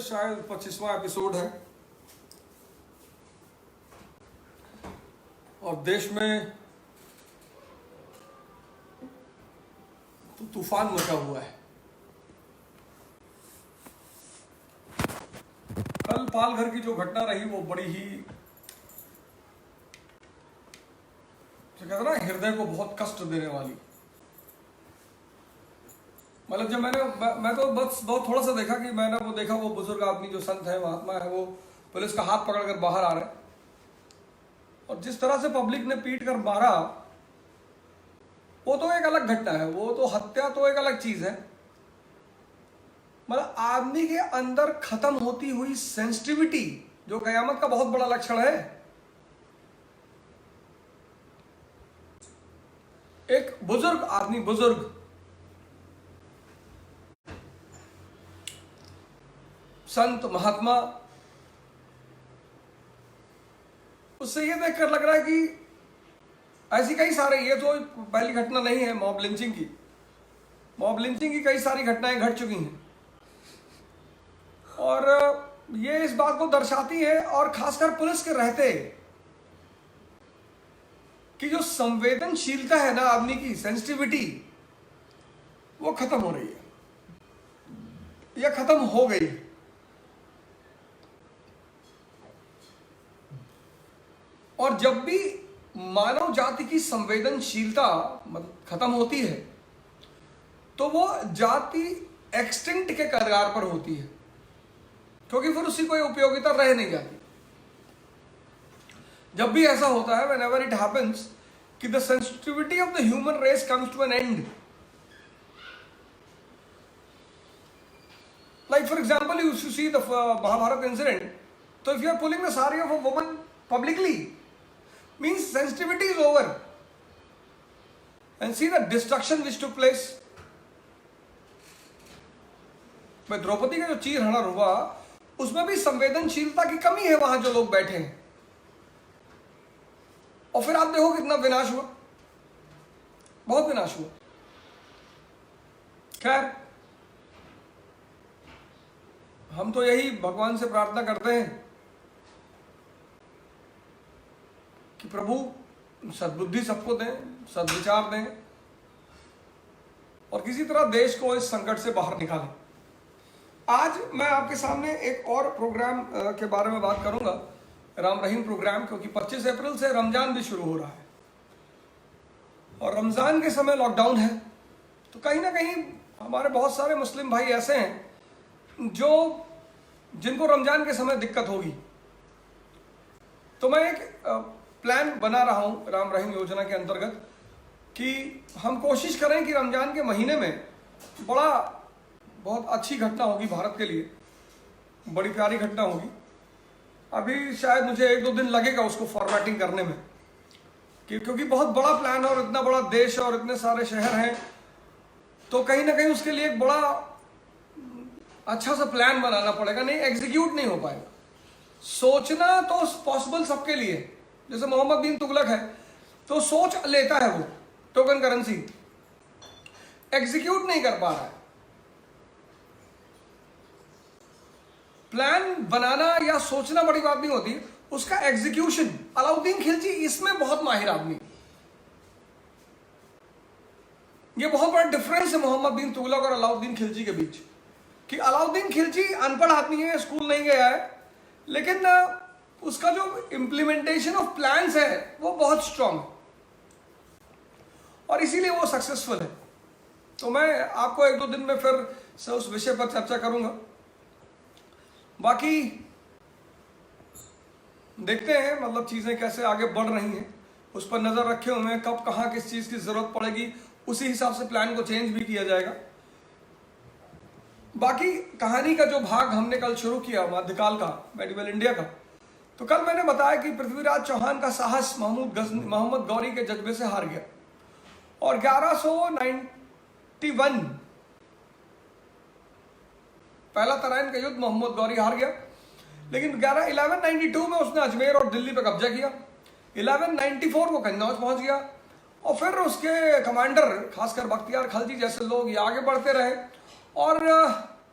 शायद 25वां एपिसोड है और देश में तो तूफान मचा हुआ है। कल पालघर की जो घटना रही वो बड़ी ही कहते हैं ना, हृदय को बहुत कष्ट देने वाली। मतलब जब मैं तो बस बहुत थोड़ा सा देखा कि मैंने वो देखा, वो बुजुर्ग आदमी जो संत है, महात्मा है, वो पुलिस का हाथ पकड़कर बाहर आ रहे हैं और जिस तरह से पब्लिक ने पीट कर मारा, वो तो एक अलग घटना है। वो तो हत्या तो एक अलग चीज है। मतलब आदमी के अंदर खत्म होती हुई सेंसिटिविटी जो कयामत का बहुत बड़ा लक्षण है। एक बुजुर्ग आदमी, बुजुर्ग संत महात्मा, उससे ये देखकर लग रहा है कि ऐसी कई सारे, ये तो पहली घटना नहीं है मॉब लिंचिंग की। मॉब लिंचिंग की कई सारी घटनाएं घट चुकी हैं और ये इस बात को दर्शाती है, और खासकर पुलिस के रहते, कि जो संवेदनशीलता है ना आदमी की, सेंसिटिविटी, वो खत्म हो रही है या खत्म हो गई। और जब भी मानव जाति की संवेदनशीलता मतलब खत्म होती है तो वो जाति एक्सटिंक्ट के कगार पर होती है, क्योंकि फिर उसकी कोई उपयोगिता रह नहीं जाती। जब भी ऐसा होता है, whenever it happens, कि the sensitivity of the human race comes to an end. Like for example, you see the Mahabharata incident. So if you are pulling the sari of a woman publicly, means sensitivity is over. And see the destruction which took place. मैं द्रौपदी का जो चीर हरण हुआ, उसमें भी संवेदनशीलता की कमी है वहां जो लोग बैठे हैं। और फिर आप देखो कितना विनाश हुआ, बहुत विनाश हुआ। खैर, हम तो यही भगवान से प्रार्थना करते हैं कि प्रभु सद्बुद्धि सबको दें, सद्विचार दें और किसी तरह देश को इस संकट से बाहर निकालें। आज मैं आपके सामने एक और प्रोग्राम के बारे में बात करूंगा, राम रहीम प्रोग्राम, क्योंकि 25 अप्रैल से रमजान भी शुरू हो रहा है और रमजान के समय लॉकडाउन है। तो कहीं ना कहीं हमारे बहुत सारे मुस्लिम भाई ऐसे हैं जिनको रमजान के समय दिक्कत होगी। तो मैं एक प्लान बना रहा हूं राम रहीम योजना के अंतर्गत कि हम कोशिश करें कि रमजान के महीने में बहुत अच्छी घटना होगी भारत के लिए, बड़ी प्यारी घटना होगी। अभी शायद मुझे 1-2 दिन लगेगा उसको फॉर्मेटिंग करने में, क्योंकि बहुत बड़ा प्लान है और इतना बड़ा देश और इतने सारे शहर हैं, तो कहीं ना कहीं उसके लिए एक बड़ा अच्छा सा प्लान बनाना पड़ेगा। नहीं, एग्जीक्यूट नहीं हो पाएगा। सोचना तो पॉसिबल सबके लिए, जैसे मोहम्मद बिन तुगलक है तो सोच लेता है वो टोकन करेंसी, एग्जीक्यूट नहीं कर पा रहा है। प्लान बनाना या सोचना बड़ी बात नहीं होती, उसका एग्जीक्यूशन। अलाउद्दीन खिलजी इसमें बहुत माहिर आदमी। ये बहुत बड़ा डिफरेंस है मोहम्मद बिन तुगलक और अलाउद्दीन खिलजी के बीच, कि अलाउद्दीन खिलजी अनपढ़ आदमी है, स्कूल नहीं गया है, लेकिन उसका जो इंप्लीमेंटेशन ऑफ प्लान्स है वो बहुत स्ट्रांग है और इसीलिए वो सक्सेसफुल है। तो मैं आपको 1-2 दिन में फिर से उस विषय पर चर्चा करूंगा। बाकी देखते हैं मतलब चीजें कैसे आगे बढ़ रही हैं, उस पर नजर रखे हुए हैं। कब कहां किस चीज की जरूरत पड़ेगी उसी हिसाब से प्लान को चेंज भी किया जाएगा। बाकी कहानी का जो भाग हमने कल शुरू किया मध्यकाल का, मेडिवल इंडिया का, तो कल मैंने बताया कि पृथ्वीराज चौहान का साहस मोहम्मद गौरी के जज्बे से हार गया और 1191 पहला तराइन का युद्ध मोहम्मद गौरी हार गया। लेकिन 1192 में उसने अजमेर और दिल्ली पर कब्जा किया। 1194 को कन्नौज पहुंच गया और फिर उसके कमांडर खासकर बख्तियार खलजी जैसे लोग ये आगे बढ़ते रहे और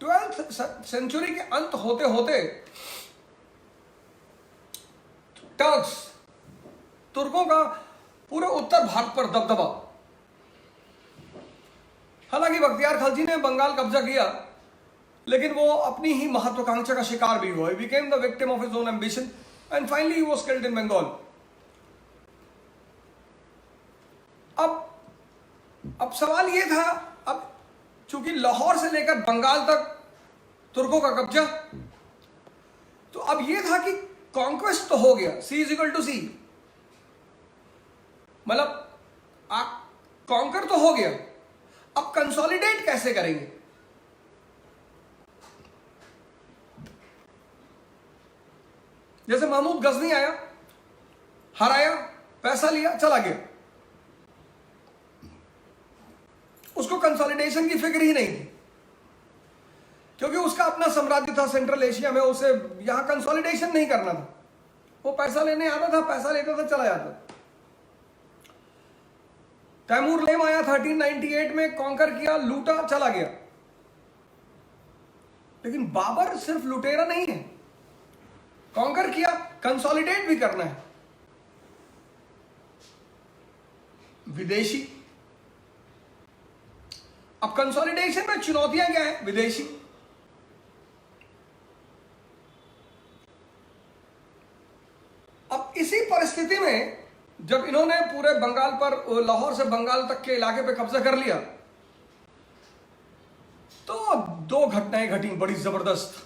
12th सेंचुरी के अंत होते होते टर्क्स, तुर्कों का पूरे उत्तर भारत पर दबदबा। हालांकि बख्तियार खलजी ने बंगाल कब्जा किया, लेकिन वो अपनी ही महत्वाकांक्षा का शिकार भी हुआ। He became the victim of his own ambition and finally he was killed in Bengal. अब सवाल ये था, अब चूंकि लाहौर से लेकर बंगाल तक तुर्कों का कब्जा, तो अब ये था कि कॉन्क्वेस्ट तो हो गया, C is equal to C, मतलब कॉन्कर तो हो गया, अब कंसोलिडेट कैसे करेंगे? जैसे महमूद गजनी आया, हराया, पैसा लिया, चला गया, उसको कंसोलिडेशन की फिक्र ही नहीं थी, क्योंकि उसका अपना साम्राज्य था सेंट्रल एशिया में, उसे यहां कंसोलिडेशन नहीं करना था। वो पैसा लेने आता था, पैसा लेता था, चला जाता था। तैमूर लेम आया 1398 में, कॉन्कर किया, लूटा, चला गया। लेकिन बाबर सिर्फ लुटेरा नहीं है, कॉन्कर किया, कंसोलिडेट भी करना है। विदेशी, अब कंसोलिडेशन में चुनौतियां क्या है? विदेशी, अब इसी परिस्थिति में जब इन्होंने पूरे बंगाल पर, लाहौर से बंगाल तक के इलाके पे कब्जा कर लिया, तो दो घटनाएं घटी, बड़ी जबरदस्त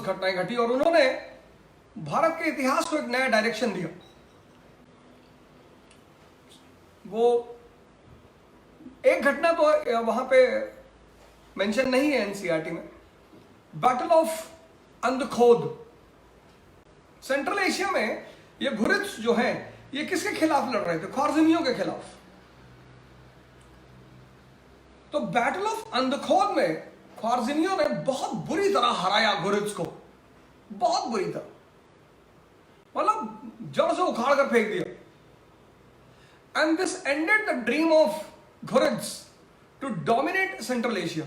घटनाएं घटी, और उन्होंने भारत के इतिहास को एक नया डायरेक्शन दिया। वो एक घटना तो वहां पे मेंशन नहीं है एनसीईआरटी में, बैटल ऑफ अंदखोद। सेंट्रल एशिया में ये घुरिद्स जो हैं, ये किसके खिलाफ लड़ रहे थे? ख्वारिज़मियों के खिलाफ। तो बैटल ऑफ अंदखोद में ख्वारिज़मियों ने बहुत बुरी तरह हराया घुरिद्स को, बहुत बुरी तरह, मतलब जड़ से उखाड़ कर फेंक दिया। And this ended the dream of Ghurids to dominate central Asia.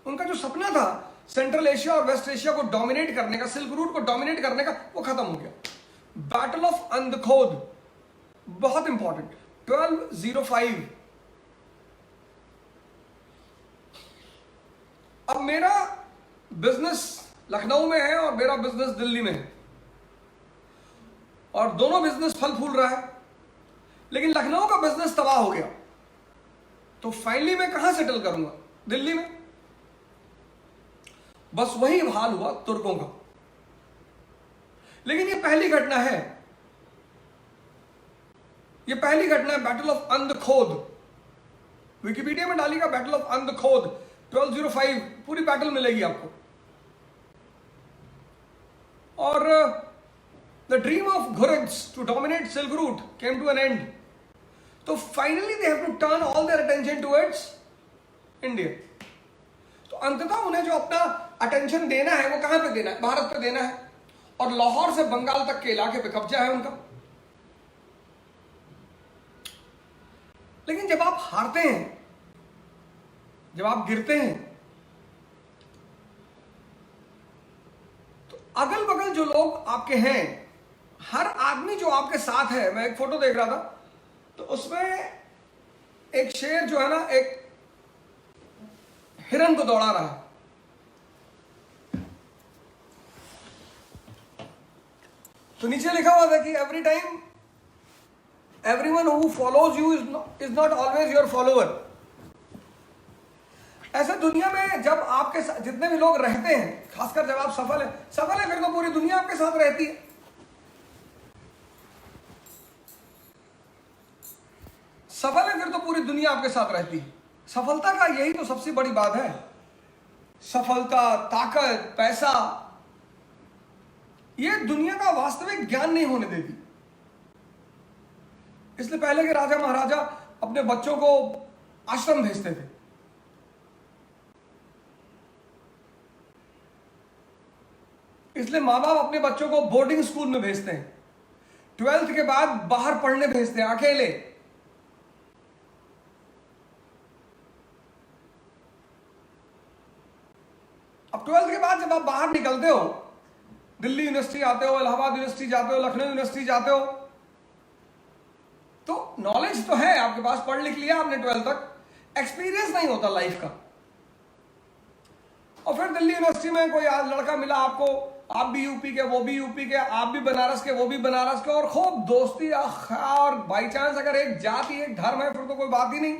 उनका जो सपना था सेंट्रल एशिया और वेस्ट एशिया को डोमिनेट करने का, सिल्क रूट को डोमिनेट करने का, वो खत्म हो गया। बैटल ऑफ अंदखोद बहुत इंपॉर्टेंट, 1205। अब मेरा बिजनेस लखनऊ में है और मेरा बिजनेस दिल्ली में है, और दोनों बिजनेस फल फूल रहा है, लेकिन लखनऊ का बिजनेस तबाह हो गया, तो फाइनली मैं कहां सेटल करूंगा? दिल्ली में। बस वही हाल हुआ तुर्कों का। लेकिन ये पहली घटना है, ये पहली घटना है, बैटल ऑफ अंदखोद। विकिपीडिया में डालिएगा बैटल ऑफ अंदखोद 1205, पूरी बैटल मिलेगी आपको। और the dream of Ghurids to dominate silk route came to an end. तो finally they have to turn all their attention towards India. तो अंततः उन्हें जो अपना अटेंशन देना है, वो कहां पे देना है? भारत पे देना है, और लाहौर से बंगाल तक के इलाके पे कब्जा है उनका। लेकिन जब आप हारते हैं, जब आप गिरते हैं, तो अगल बगल जो लोग आपके हैं, हर आदमी जो आपके साथ है, मैं एक फोटो देख रहा था, तो उसमें एक शेर जो है ना, एक हिरन को दौड़ा रहा है। तो नीचे लिखा हुआ था कि every time everyone who follows you is not always your follower. ऐसा दुनिया में जब आपके साथ जितने भी लोग रहते हैं, खासकर जब आप सफल है फिर तो पूरी दुनिया आपके साथ रहती है। सफल है फिर तो पूरी दुनिया आपके साथ रहती है। सफलता का यही तो सबसे बड़ी बात है। सफलता, ताकत, पैसा, ये दुनिया का वास्तविक ज्ञान नहीं होने देती। इसलिए पहले के राजा महाराजा अपने बच्चों को आश्रम भेजते थे। इसलिए माँ बाप अपने बच्चों को बोर्डिंग स्कूल में भेजते हैं, 12th के बाद बाहर पढ़ने भेजते हैं अकेले। अब 12th के बाद जब आप बाहर निकलते हो, दिल्ली यूनिवर्सिटी आते हो, इलाहाबाद यूनिवर्सिटी जाते हो, लखनऊ यूनिवर्सिटी जाते हो, तो नॉलेज तो है आपके पास, पढ़ लिख लिया आपने 12th तक, एक्सपीरियंस नहीं होता लाइफ का। और फिर दिल्ली यूनिवर्सिटी में कोई लड़का मिला आपको, आप भी यूपी के, वो भी यूपी के, आप भी बनारस के, वो भी बनारस के, और खूब दोस्ती, और बाई चांस अगर एक जाति एक धर्म है फिर तो कोई बात ही नहीं।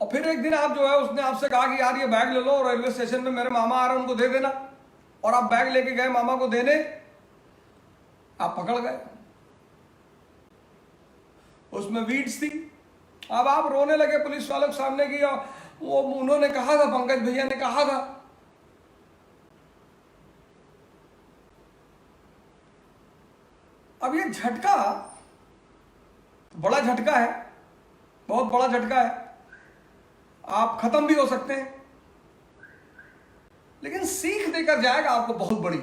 और फिर एक दिन आप जो है उसने आपसे कहा कि यार ये बैग ले लो, और रेलवे स्टेशन पे मेरे मामा आ रहे हैं उनको दे देना, और आप बैग लेके गए मामा को देने, आप पकड़ गए, उसमें वीड्स थी। अब आप रोने लगे पुलिस वालों के सामने की, वो उन्होंने कहा था, पंकज भैया ने कहा था। अब ये झटका बड़ा झटका है, बहुत बड़ा झटका है, आप खत्म भी हो सकते हैं, लेकिन सीख देकर जाएगा आपको बहुत बड़ी।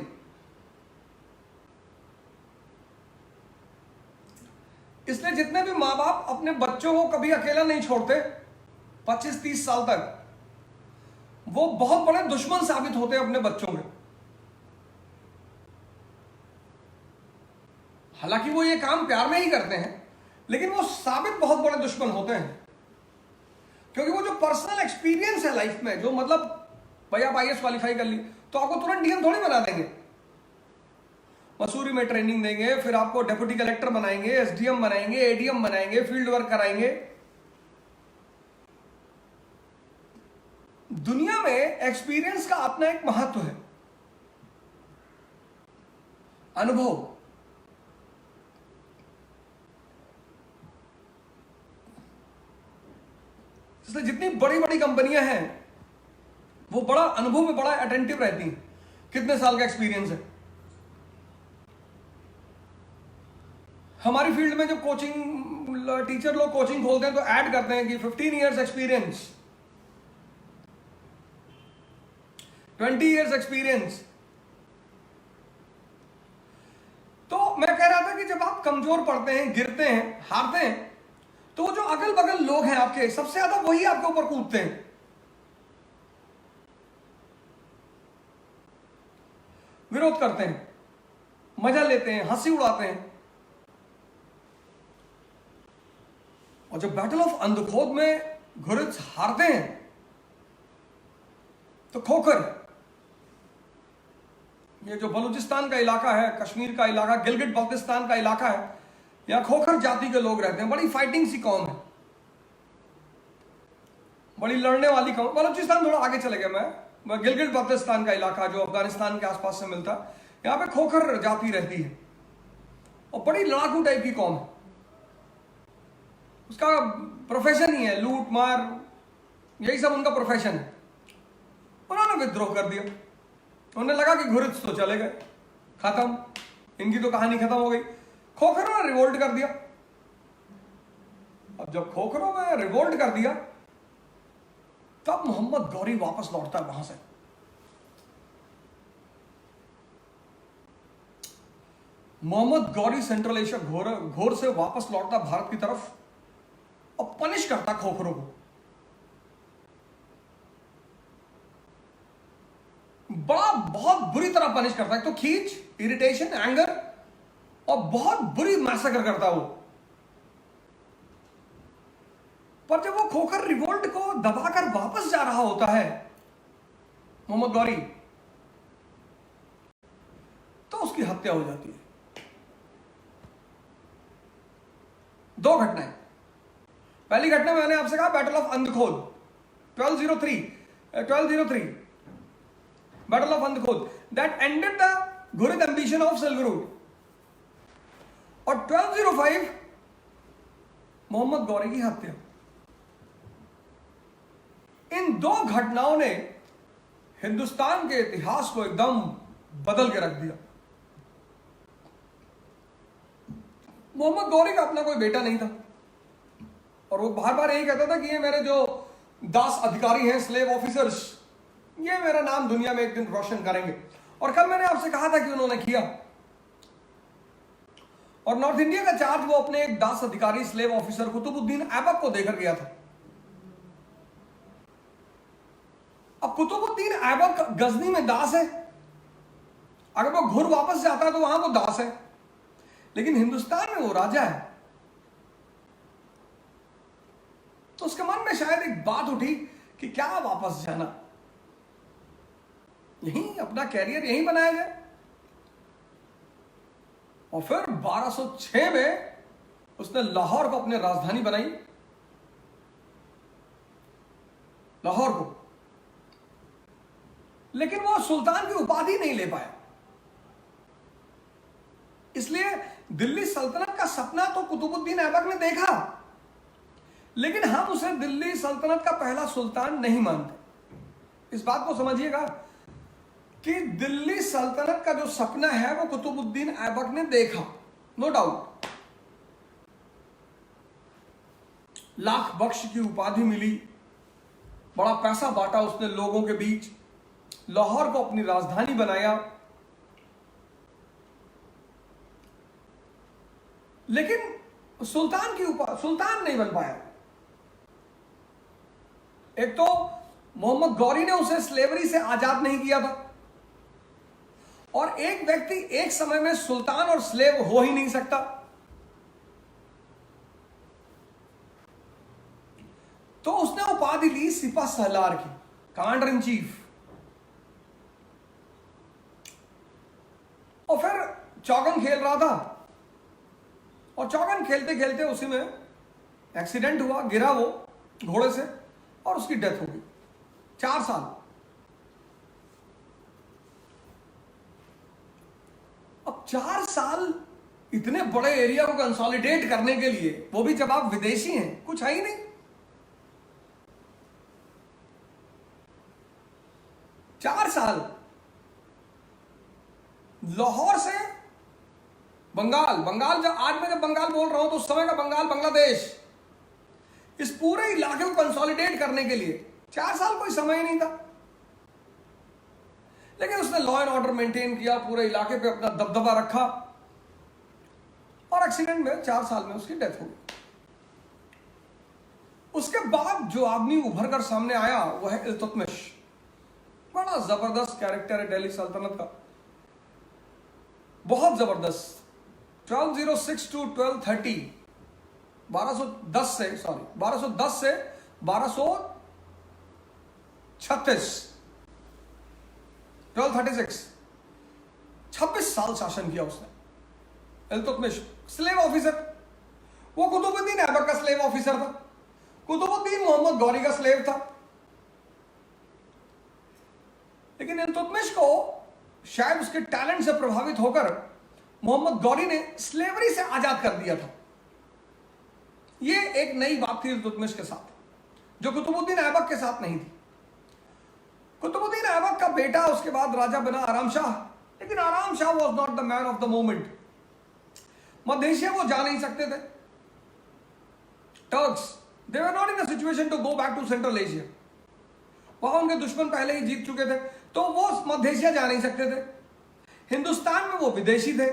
इसलिए जितने भी माँ बाप अपने बच्चों को कभी अकेला नहीं छोड़ते 25-30 साल तक, वो बहुत बड़े दुश्मन साबित होते हैं अपने बच्चों के। हालांकि वो ये काम प्यार में ही करते हैं, लेकिन वो साबित बहुत बड़े दुश्मन होते हैं, क्योंकि वो जो पर्सनल एक्सपीरियंस है लाइफ में, जो मतलब भैया आप IAS क्वालिफाई कर ली तो आपको तुरंत डीएम थोड़ी बना देंगे, मसूरी में ट्रेनिंग देंगे, फिर आपको डेप्यूटी कलेक्टर बनाएंगे, SDM बनाएंगे, ADM बनाएंगे, फील्ड वर्क कराएंगे। दुनिया में एक्सपीरियंस का अपना एक महत्व है, अनुभव। इसलिए जितनी बड़ी बड़ी कंपनियां हैं वो बड़ा अनुभव में बड़ा अटेंटिव रहती हैं, कितने साल का एक्सपीरियंस है। हमारी फील्ड में जब कोचिंग टीचर लोग कोचिंग खोलते हैं तो ऐड करते हैं कि 15 इयर्स एक्सपीरियंस, 20 इयर्स एक्सपीरियंस। तो मैं कह रहा था कि जब आप कमजोर पड़ते हैं, गिरते हैं, हारते हैं, तो जो अगल बगल लोग हैं आपके, सबसे ज्यादा वही आपके ऊपर कूदते हैं। विरोध करते हैं, मजा लेते हैं, हंसी उड़ाते हैं। और जब बैटल ऑफ अंधखोद में घुरिद हारते हैं तो खोखर, ये जो बलूचिस्तान का इलाका है, कश्मीर का इलाका, गिलगिट बाल्टिस्तान का इलाका है, यहाँ खोखर जाति के लोग रहते हैं, बड़ी फाइटिंग सी कौम है, बड़ी लड़ने वाली कौम। बलूचिस्तान थोड़ा आगे चले गए, मैं गिलगिट बाल्टिस्तान का इलाका जो अफगानिस्तान के आसपास से मिलता, यहाँ पे खोखर जाति रहती है और बड़ी लड़ाकू टाइप की कौम है। उसका प्रोफेशन ही है लूट मार, यही सब उनका प्रोफेशन है। उन्होंने विद्रोह कर दिया, उन्हें लगा कि घुरिद तो चले गए, खत्म, इनकी तो कहानी खत्म हो गई। खोखरों ने रिवोल्ट कर दिया। अब जब खोखरों में रिवोल्ट कर दिया तब मोहम्मद गौरी वापस लौटता है वहां से। मोहम्मद गौरी सेंट्रल एशिया घोर से वापस लौटता भारत की तरफ और पनिश करता खोखरों को। बहुत बुरी तरह पनिश करता है, तो खींच, इरिटेशन, एंगर, और बहुत बुरी मैसेकर करता वो। पर जब वो खोखर रिवोल्ट को दबाकर वापस जा रहा होता है मोहम्मद गौरी, तो उसकी हत्या हो जाती है। दो घटनाएं। पहली घटना मैंने आपसे कहा battle of Andkhud 1203 battle of Andkhud, that ended the Ghurid ambition of silk route. और 1205 मोहम्मद गौरी की हत्या। इन दो घटनाओं ने हिंदुस्तान के इतिहास को एकदम बदल के रख दिया। मोहम्मद गौरी का अपना कोई बेटा नहीं था और वो बार बार यही कहता था कि ये मेरे जो दास अधिकारी हैं, स्लेव ऑफिसर्स, ये मेरा नाम दुनिया में एक दिन रोशन करेंगे। और कल मैंने आपसे कहा था कि उन्होंने किया। और नॉर्थ इंडिया का चार्ज वो अपने एक दास अधिकारी, स्लेव ऑफिसर कुतुबुद्दीन ऐबक को देकर गया था। ऐबक गजनी में दास है, अगर वो घुर वापस जाता है तो वहां वो दास है, लेकिन हिंदुस्तान में वो राजा है। तो उसके मन में शायद एक बात उठी कि क्या वापस जाना, यहीं अपना कैरियर यहीं बनाया जाए। और फिर 1206 में उसने लाहौर को अपनी राजधानी बनाई, लाहौर को। लेकिन वो सुल्तान की उपाधि नहीं ले पाया, इसलिए दिल्ली सल्तनत का सपना तो कुतुबुद्दीन ऐबक ने देखा, लेकिन हम उसे दिल्ली सल्तनत का पहला सुल्तान नहीं मानते। इस बात को समझिएगा कि दिल्ली सल्तनत का जो सपना है वो कुतुबुद्दीन ऐबक ने देखा, नो डाउट। लाख बख्श की उपाधि मिली, बड़ा पैसा बांटा उसने लोगों के बीच, लाहौर को अपनी राजधानी बनाया, लेकिन सुल्तान नहीं बन पाया। एक तो मोहम्मद गौरी ने उसे स्लेवरी से आजाद नहीं किया था, और एक व्यक्ति एक समय में सुल्तान और स्लेव हो ही नहीं सकता। तो उसने उपाधि ली सिपा सलार की, कमांडर इन चीफ। और फिर चौगन खेल रहा था, और चौगन खेलते खेलते उसी में एक्सीडेंट हुआ, गिरा वो घोड़े से और उसकी डेथ हो गई। 4 साल। अब 4 साल इतने बड़े एरिया को कंसोलिडेट करने के लिए, वो भी जब आप विदेशी हैं, कुछ है ही नहीं। 4 साल लाहौर से बंगाल जब आज मैं जब बंगाल बोल रहा हूं तो उस समय का बंगाल बांग्लादेश, इस पूरे इलाके को कंसोलिडेट करने के लिए 4 साल कोई समय ही नहीं था। लेकिन उसने लॉ एंड ऑर्डर मेंटेन किया, पूरे इलाके पे अपना दबदबा रखा, और एक्सीडेंट में 4 साल में उसकी डेथ हो गई। उसके बाद जो आदमी उभर कर सामने आया वो है इल्तुतमिश। बड़ा जबरदस्त कैरेक्टर है दिल्ली सल्तनत का, बहुत जबरदस्त। 1206 टू 1230, 1210 से 1236, 1236, 26 साल शासन किया उसने। इल्तुतमिश स्लेव ऑफिसर, वो कुतुबुद्दीन ऐबक का स्लेव ऑफिसर था, कुतुबुद्दीन मोहम्मद गौरी का स्लेव था। लेकिन इल्तुतमिश को शायद उसके टैलेंट से प्रभावित होकर मोहम्मद गौरी ने स्लेवरी से आजाद कर दिया था। यह एक नई बात थी इल्तुतमिश के साथ, जो कुतुबुद्दीन ऐबक के साथ नहीं थी। कुतुबुद्दीन ऐबक का बेटा उसके बाद राजा बना आराम शाह, लेकिन Aram Shah was not the man of the moment. मध्य एशिया वो जा नहीं सकते थे। Turks, they were not in a situation to go back to central Asia. वहां उनके दुश्मन पहले ही जीत चुके थे, तो वो मध्य एशिया जा नहीं सकते थे। हिंदुस्तान में वो विदेशी थे।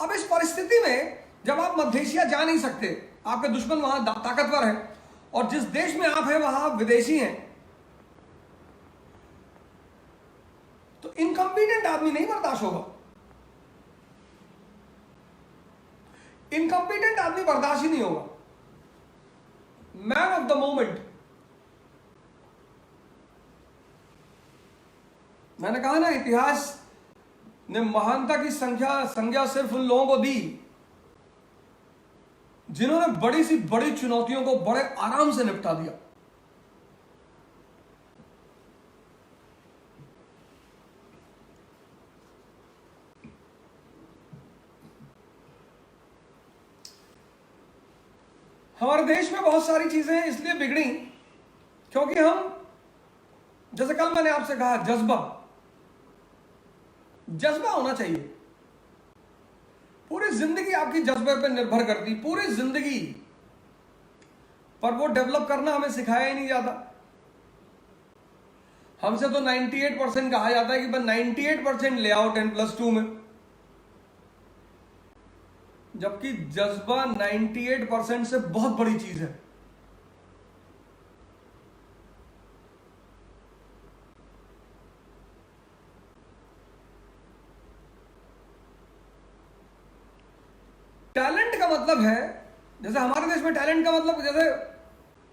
अब इस परिस्थिति में जब आप मध्य एशिया जा नहीं सकते, आपके दुश्मन वहां ताकतवर है, और जिस देश में आप हैं वहां आप विदेशी हैं, तो इनकम्पिटेंट आदमी नहीं बर्दाश्त होगा। इनकम्पिटेंट आदमी बर्दाश्त ही नहीं होगा। Man of the moment. मैंने कहा ना, इतिहास ने महानता की संज्ञा सिर्फ उन लोगों को दी जिन्होंने बड़ी सी बड़ी चुनौतियों को बड़े आराम से निपटा दिया। हमारे देश में बहुत सारी चीजें इसलिए बिगड़ी क्योंकि हम, जैसे कल मैंने आपसे कहा, जज्बा होना चाहिए। पूरी जिंदगी आपकी जज्बे पर निर्भर करती, पूरी जिंदगी। पर वो डेवलप करना हमें सिखाया ही नहीं जाता। हमसे तो 98% कहा जाता है कि बस 98% ले आओ 10+2 में, जबकि जज्बा 98% से बहुत बड़ी चीज है। मतलब है, जैसे हमारे देश में टैलेंट का मतलब, जैसे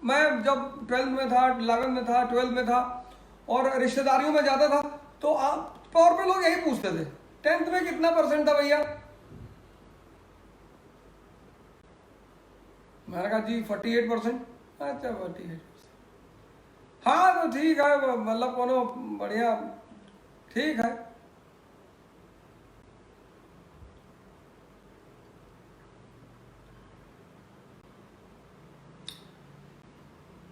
मैं जब 12th में था, 11th में था, 12th में था और रिश्तेदारियों में जाता था तो आप तौर पे लोग यही पूछते थे 10th में कितना परसेंट था भैया। मैंने कहा जी 48%। अच्छा 48%, हाँ तो ठीक है, मतलब कोनो बढ़िया, ठीक है।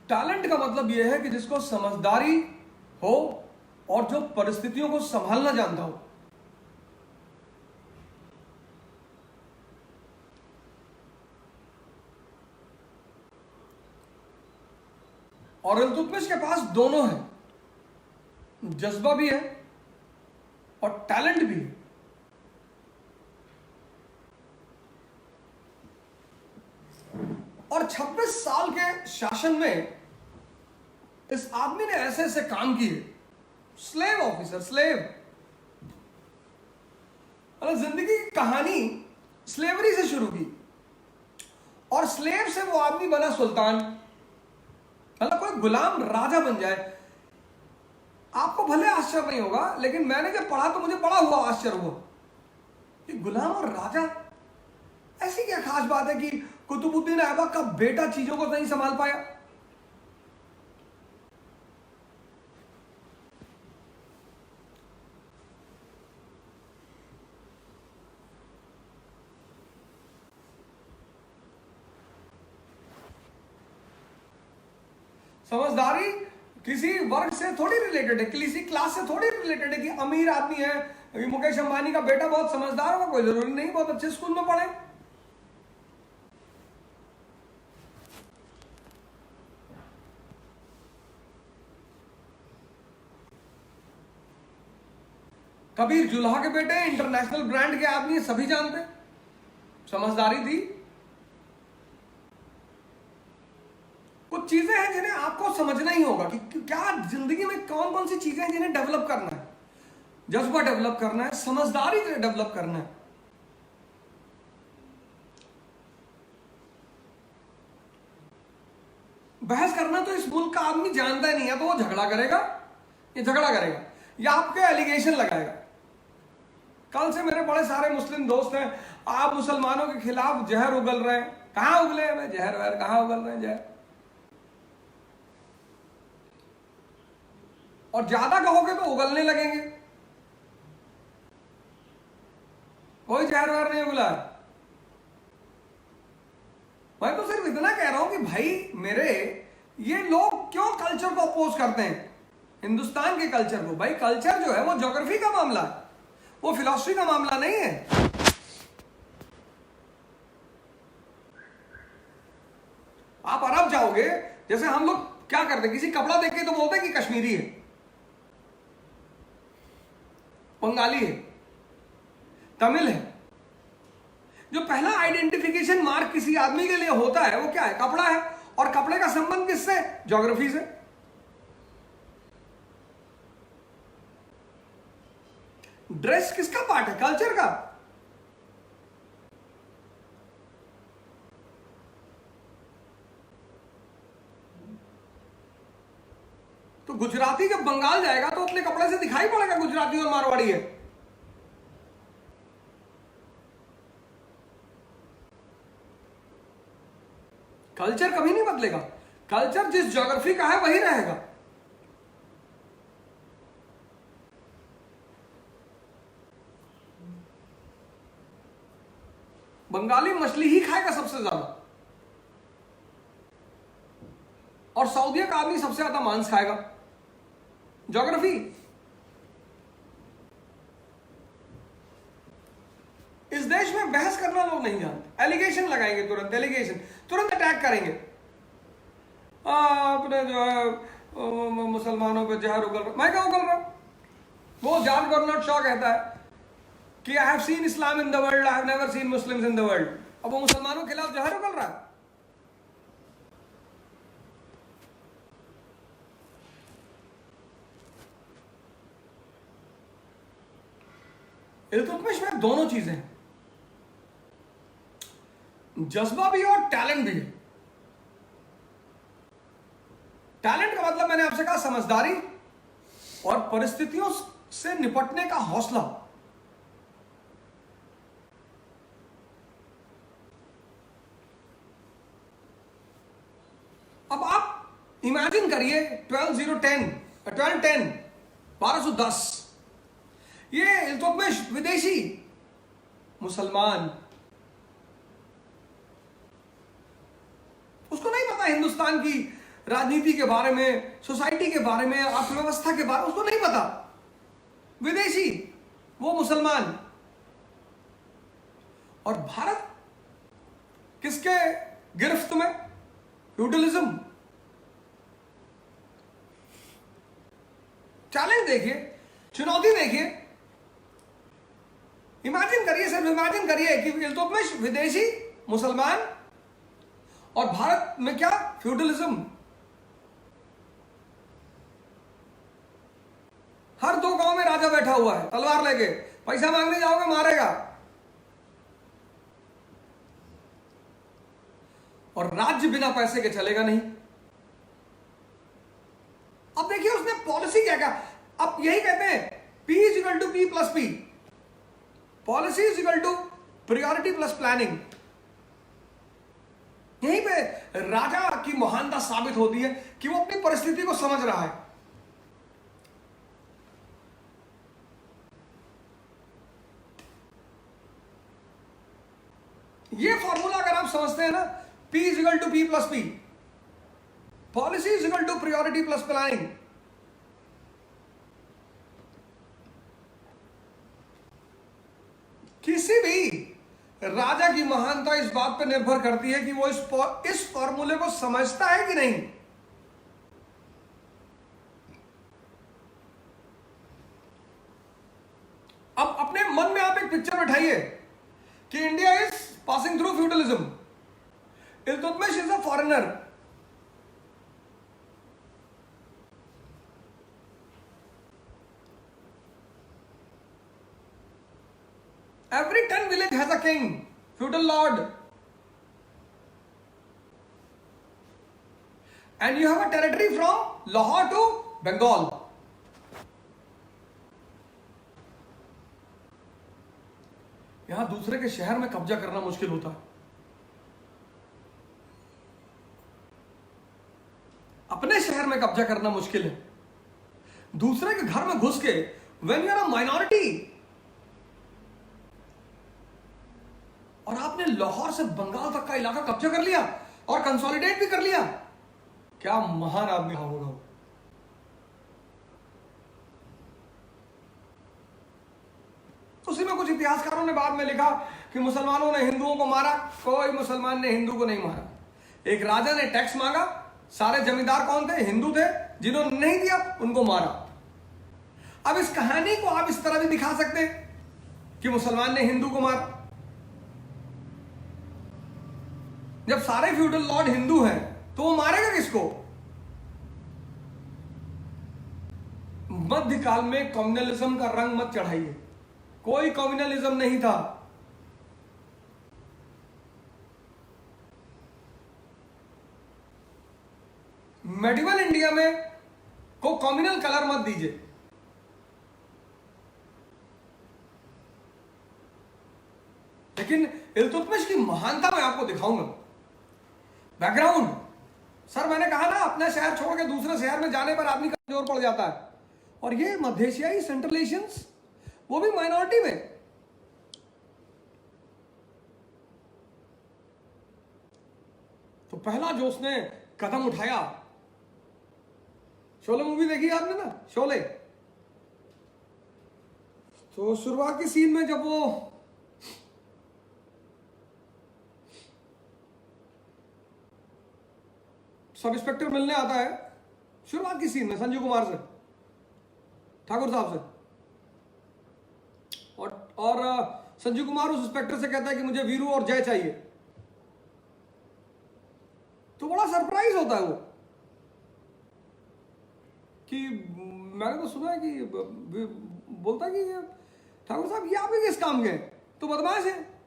टैलेंट का मतलब यह है कि जिसको समझदारी हो और जो परिस्थितियों को संभालना जानता हो। और इल्तुतमिश के पास दोनों है, जज्बा भी है और टैलेंट भी है। और 26 साल के शासन में इस आदमी ने ऐसे ऐसे काम किए, स्लेव ऑफिसर, स्लेव, मतलब जिंदगी की कहानी स्लेवरी से शुरू की और स्लेव से वो आदमी बना सुल्तान, मतलब कोई गुलाम राजा बन जाए। आपको भले आश्चर्य नहीं होगा, लेकिन मैंने जब पढ़ा तो मुझे बड़ा हुआ आश्चर्य हुआ कि गुलाम और राजा, ऐसी क्या खास बात है कि कुतुबुद्दीन ऐबक का बेटा चीजों को नहीं संभाल पाया। समझदारी किसी वर्ग से थोड़ी रिलेटेड है, किसी क्लास से थोड़ी रिलेटेड है कि अमीर आदमी है, मुकेश अंबानी का बेटा बहुत समझदार होगा, कोई जरूरी नहीं बहुत अच्छे स्कूल में पढ़े। कबीर जुल्हा के बेटे इंटरनेशनल ब्रांड के आदमी, सभी जानते। समझदारी थी। कुछ चीजें हैं जिन्हें आपको समझना ही होगा कि क्या जिंदगी में कौन कौन सी चीजें हैं जिन्हें डेवलप करना है। जज्बा डेवलप करना है, समझदारी डेवलप करना है। बहस करना तो इस मुल्क का आदमी जानता ही नहीं है, तो वो झगड़ा करेगा, ये झगड़ा करेगा या आपके एलिगेशन लगाएगा। कल से मेरे बड़े सारे मुस्लिम दोस्त हैं, आप मुसलमानों के खिलाफ जहर उगल रहे हैं। कहां उगले हैं? मैं जहर वहर कहां उगल रहे हैं जहर? और ज्यादा कहोगे तो उगलने लगेंगे। कोई जहर वहर नहीं उगला है। मैं तो सिर्फ इतना कह रहा हूं कि भाई मेरे, ये लोग क्यों कल्चर को अपोज करते हैं, हिंदुस्तान के कल्चर को। भाई कल्चर जो है वो ज्योग्राफी का मामला है, वो फिलॉसफी का मामला नहीं है। आप अरब जाओगे, जैसे हम लोग क्या करते हैं, किसी कपड़ा देख के तो बोलते हैं कि कश्मीरी है, बंगाली है, तमिल है। जो पहला आइडेंटिफिकेशन मार्क किसी आदमी के लिए होता है वो क्या है? कपड़ा है। और कपड़े का संबंध किससे? ज्योग्राफी से। ड्रेस किसका पार्ट है? कल्चर का। तो गुजराती जब बंगाल जाएगा तो अपने कपड़े से दिखाई पड़ेगा गुजराती और मारवाड़ी है। कल्चर कभी नहीं बदलेगा। कल्चर जिस ज्योग्राफी का है वही रहेगा। बंगाली मछली ही खाएगा सबसे ज्यादा, और सऊदीया का आदमी सबसे ज्यादा मांस खाएगा। ज्योग्राफी। इस देश में बहस करना लोग नहीं जानते, एलिगेशन लगाएंगे, तुरंत एलिगेशन, तुरंत अटैक करेंगे। आपने जो है मुसलमानों पे जहर उगल रहा। मैं क्या उगल रहा हूं? वो जॉर्ज बर्नार्ड शॉ कहता है कि I have seen Islam in the world, I have never seen Muslims in the world. अब वो मुसलमानों के खिलाफ जहर उगल रहा है। इल्तुतमिश में दोनों चीजें हैं। जज्बा भी है और टैलेंट भी है। टैलेंट का मतलब मैंने आपसे कहा समझदारी और परिस्थितियों से निपटने का हौसला। अब आप इमेजिन करिए 1210 ये इल्तुतमिश विदेशी मुसलमान, उसको नहीं पता हिंदुस्तान की राजनीति के बारे में, सोसाइटी के बारे में, अर्थव्यवस्था के बारे में, उसको नहीं पता। विदेशी, वो मुसलमान। और भारत किसके गिरफ्त में? फ्यूडलिज्म। चैलेंज देखिए, चुनौती देखिए। इमेजिन करिए, सिर्फ इमेजिन करिए कि इल्तुतमिश विदेशी मुसलमान और भारत में क्या? फ्यूडलिज्म। हर 2 गांव में राजा बैठा हुआ है तलवार लेके, पैसा मांगने जाओगे मारेगा। और राज्य बिना पैसे के चलेगा नहीं। अब देखिए उसने पॉलिसी क्या कहा। अब यही कहते हैं P = P+P, policy = priority plus planning. यहीं पे राजा की महानता साबित होती है कि वो अपनी परिस्थिति को समझ रहा है। ये फॉर्मूला अगर आप समझते हैं ना, P = P+P, policy = priority plus planning. किसी भी राजा की महानता इस बात पर निर्भर करती है कि वो इस फॉर्मूले को समझता है कि नहीं। अब अपने मन में आप एक पिक्चर बैठाइए कि India is passing through feudalism, Iltutmish is a foreigner. Every 10 village has a king, feudal lord, and you have a territory from Lahore to Bengal. यहां दूसरे के शहर में कब्जा करना मुश्किल होता है। अपने शहर में कब्जा करना मुश्किल है। दूसरे के घर में घुस के, when you are a minority, और आपने लाहौर से बंगाल तक का इलाका कब्जा कर लिया और कंसोलिडेट भी कर लिया। क्या महान आदमी होगा वो। उसी में कुछ इतिहासकारों ने बाद में लिखा कि मुसलमानों ने हिंदुओं को मारा। कोई मुसलमान ने हिंदू को नहीं मारा। एक राजा ने टैक्स मांगा, सारे जमींदार कौन थे? हिंदू थे। जिन्होंने नहीं दिया उनको मारा। अब इस कहानी को आप इस तरह भी दिखा सकते हैं कि मुसलमान ने हिंदू को मारा। जब सारे फ्यूडल लॉर्ड हिंदू हैं तो वो मारेगा किसको? मध्यकाल में कम्युनलिज्म का रंग मत चढ़ाइए। कोई कम्युनलिज्म नहीं था। मेडिवल इंडिया में को कम्युनल कलर मत दीजिए। लेकिन इल्तुतमिश की महानता मैं आपको दिखाऊंगा। बैकग्राउंड, सर मैंने कहा ना, अपने शहर छोड़ के दूसरे शहर में जाने पर आदमी कमजोर पड़ जाता है। और ये मध्य एशियाई सेंट्रल एशियंस, वो भी माइनॉरिटी में। तो पहला जो उसने कदम उठाया, शोले मूवी देखी आपने ना, शोले। तो शुरुआत के सीन में जब वो सब इंस्पेक्टर मिलने आता है, शुरुआत की सीन में संजू कुमार से, ठाकुर साहब से, और संजू कुमार उस इंस्पेक्टर से कहता है कि मुझे वीरू और जय चाहिए। तो बड़ा सरप्राइज होता है वो कि मैंने तो सुना है कि बोलता है कि ठाकुर साहब ये आप ही किस काम के? तो बदमाश है।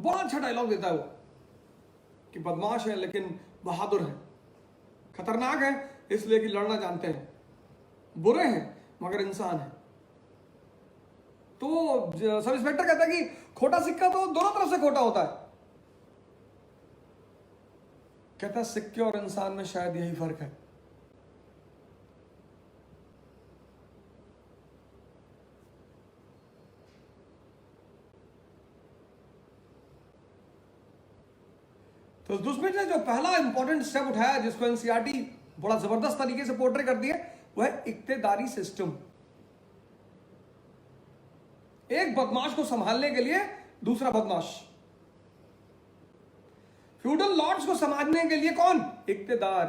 बड़ा अच्छा डायलॉग देता है वो कि बदमाश है लेकिन बहादुर है, खतरनाक है इसलिए कि लड़ना जानते हैं, बुरे हैं मगर इंसान है। तो सब इंस्पेक्टर कहता है कि खोटा सिक्का तो दोनों तरफ से खोटा होता है। कहता है सिक्के और इंसान में शायद यही फर्क है। तो दुष्मित ने जो पहला इंपॉर्टेंट स्टेप उठाया जिसको एनसीईआरटी बड़ा जबरदस्त तरीके से पोर्ट्रे करती है वह है इक्तेदारी सिस्टम। एक बदमाश को संभालने के लिए दूसरा बदमाश, फ्यूडल लॉर्ड्स को संभालने के लिए कौन? इक्तेदार।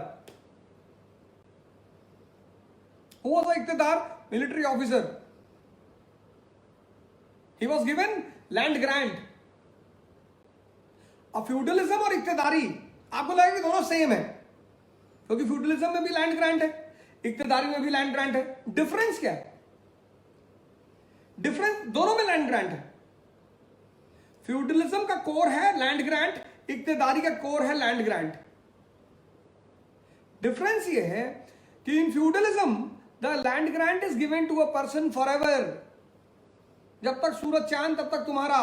हुआ था इक्तेदार military officer, he was given land grant. अब फ्यूडलिज्म और इक्तेदारी आपको लगेगा कि दोनों सेम है, क्योंकि फ्यूडलिज्म में भी लैंड ग्रांट है, इक्तेदारी में भी लैंड ग्रांट है। डिफरेंस क्या है? डिफरेंस दोनों में लैंड ग्रांट है। फ्यूडलिज्म का कोर है लैंड ग्रांट, इक्तेदारी का कोर है लैंड ग्रांट। डिफरेंस ये है कि in feudalism the land grant is given to a person for ever, जब तक सूरज चांद तब तक तुम्हारा।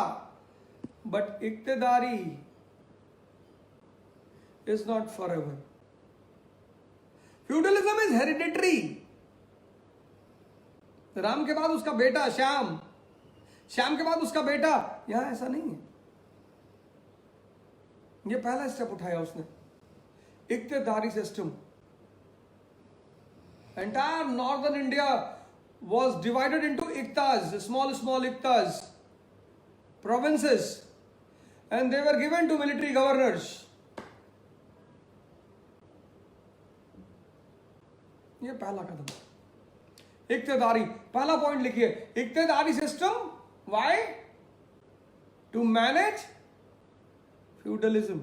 बट इक्तेदारी is not for ever. Feudalism is hereditary. Ram के बाद उसका बेटा श्याम, श्याम के बाद उसका बेटा, यहां ऐसा नहीं है। ये पहला स्टेप उठाया उसने, इक्तेदारी system. Entire northern India was divided into इक्ताज, स्मॉल स्मॉल इक्ताज, provinces, and they were given to military governors. ये पहला कदम, इक्तेदारी। पहला पॉइंट लिखिए, इक्तेदारी system. Why? To manage feudalism.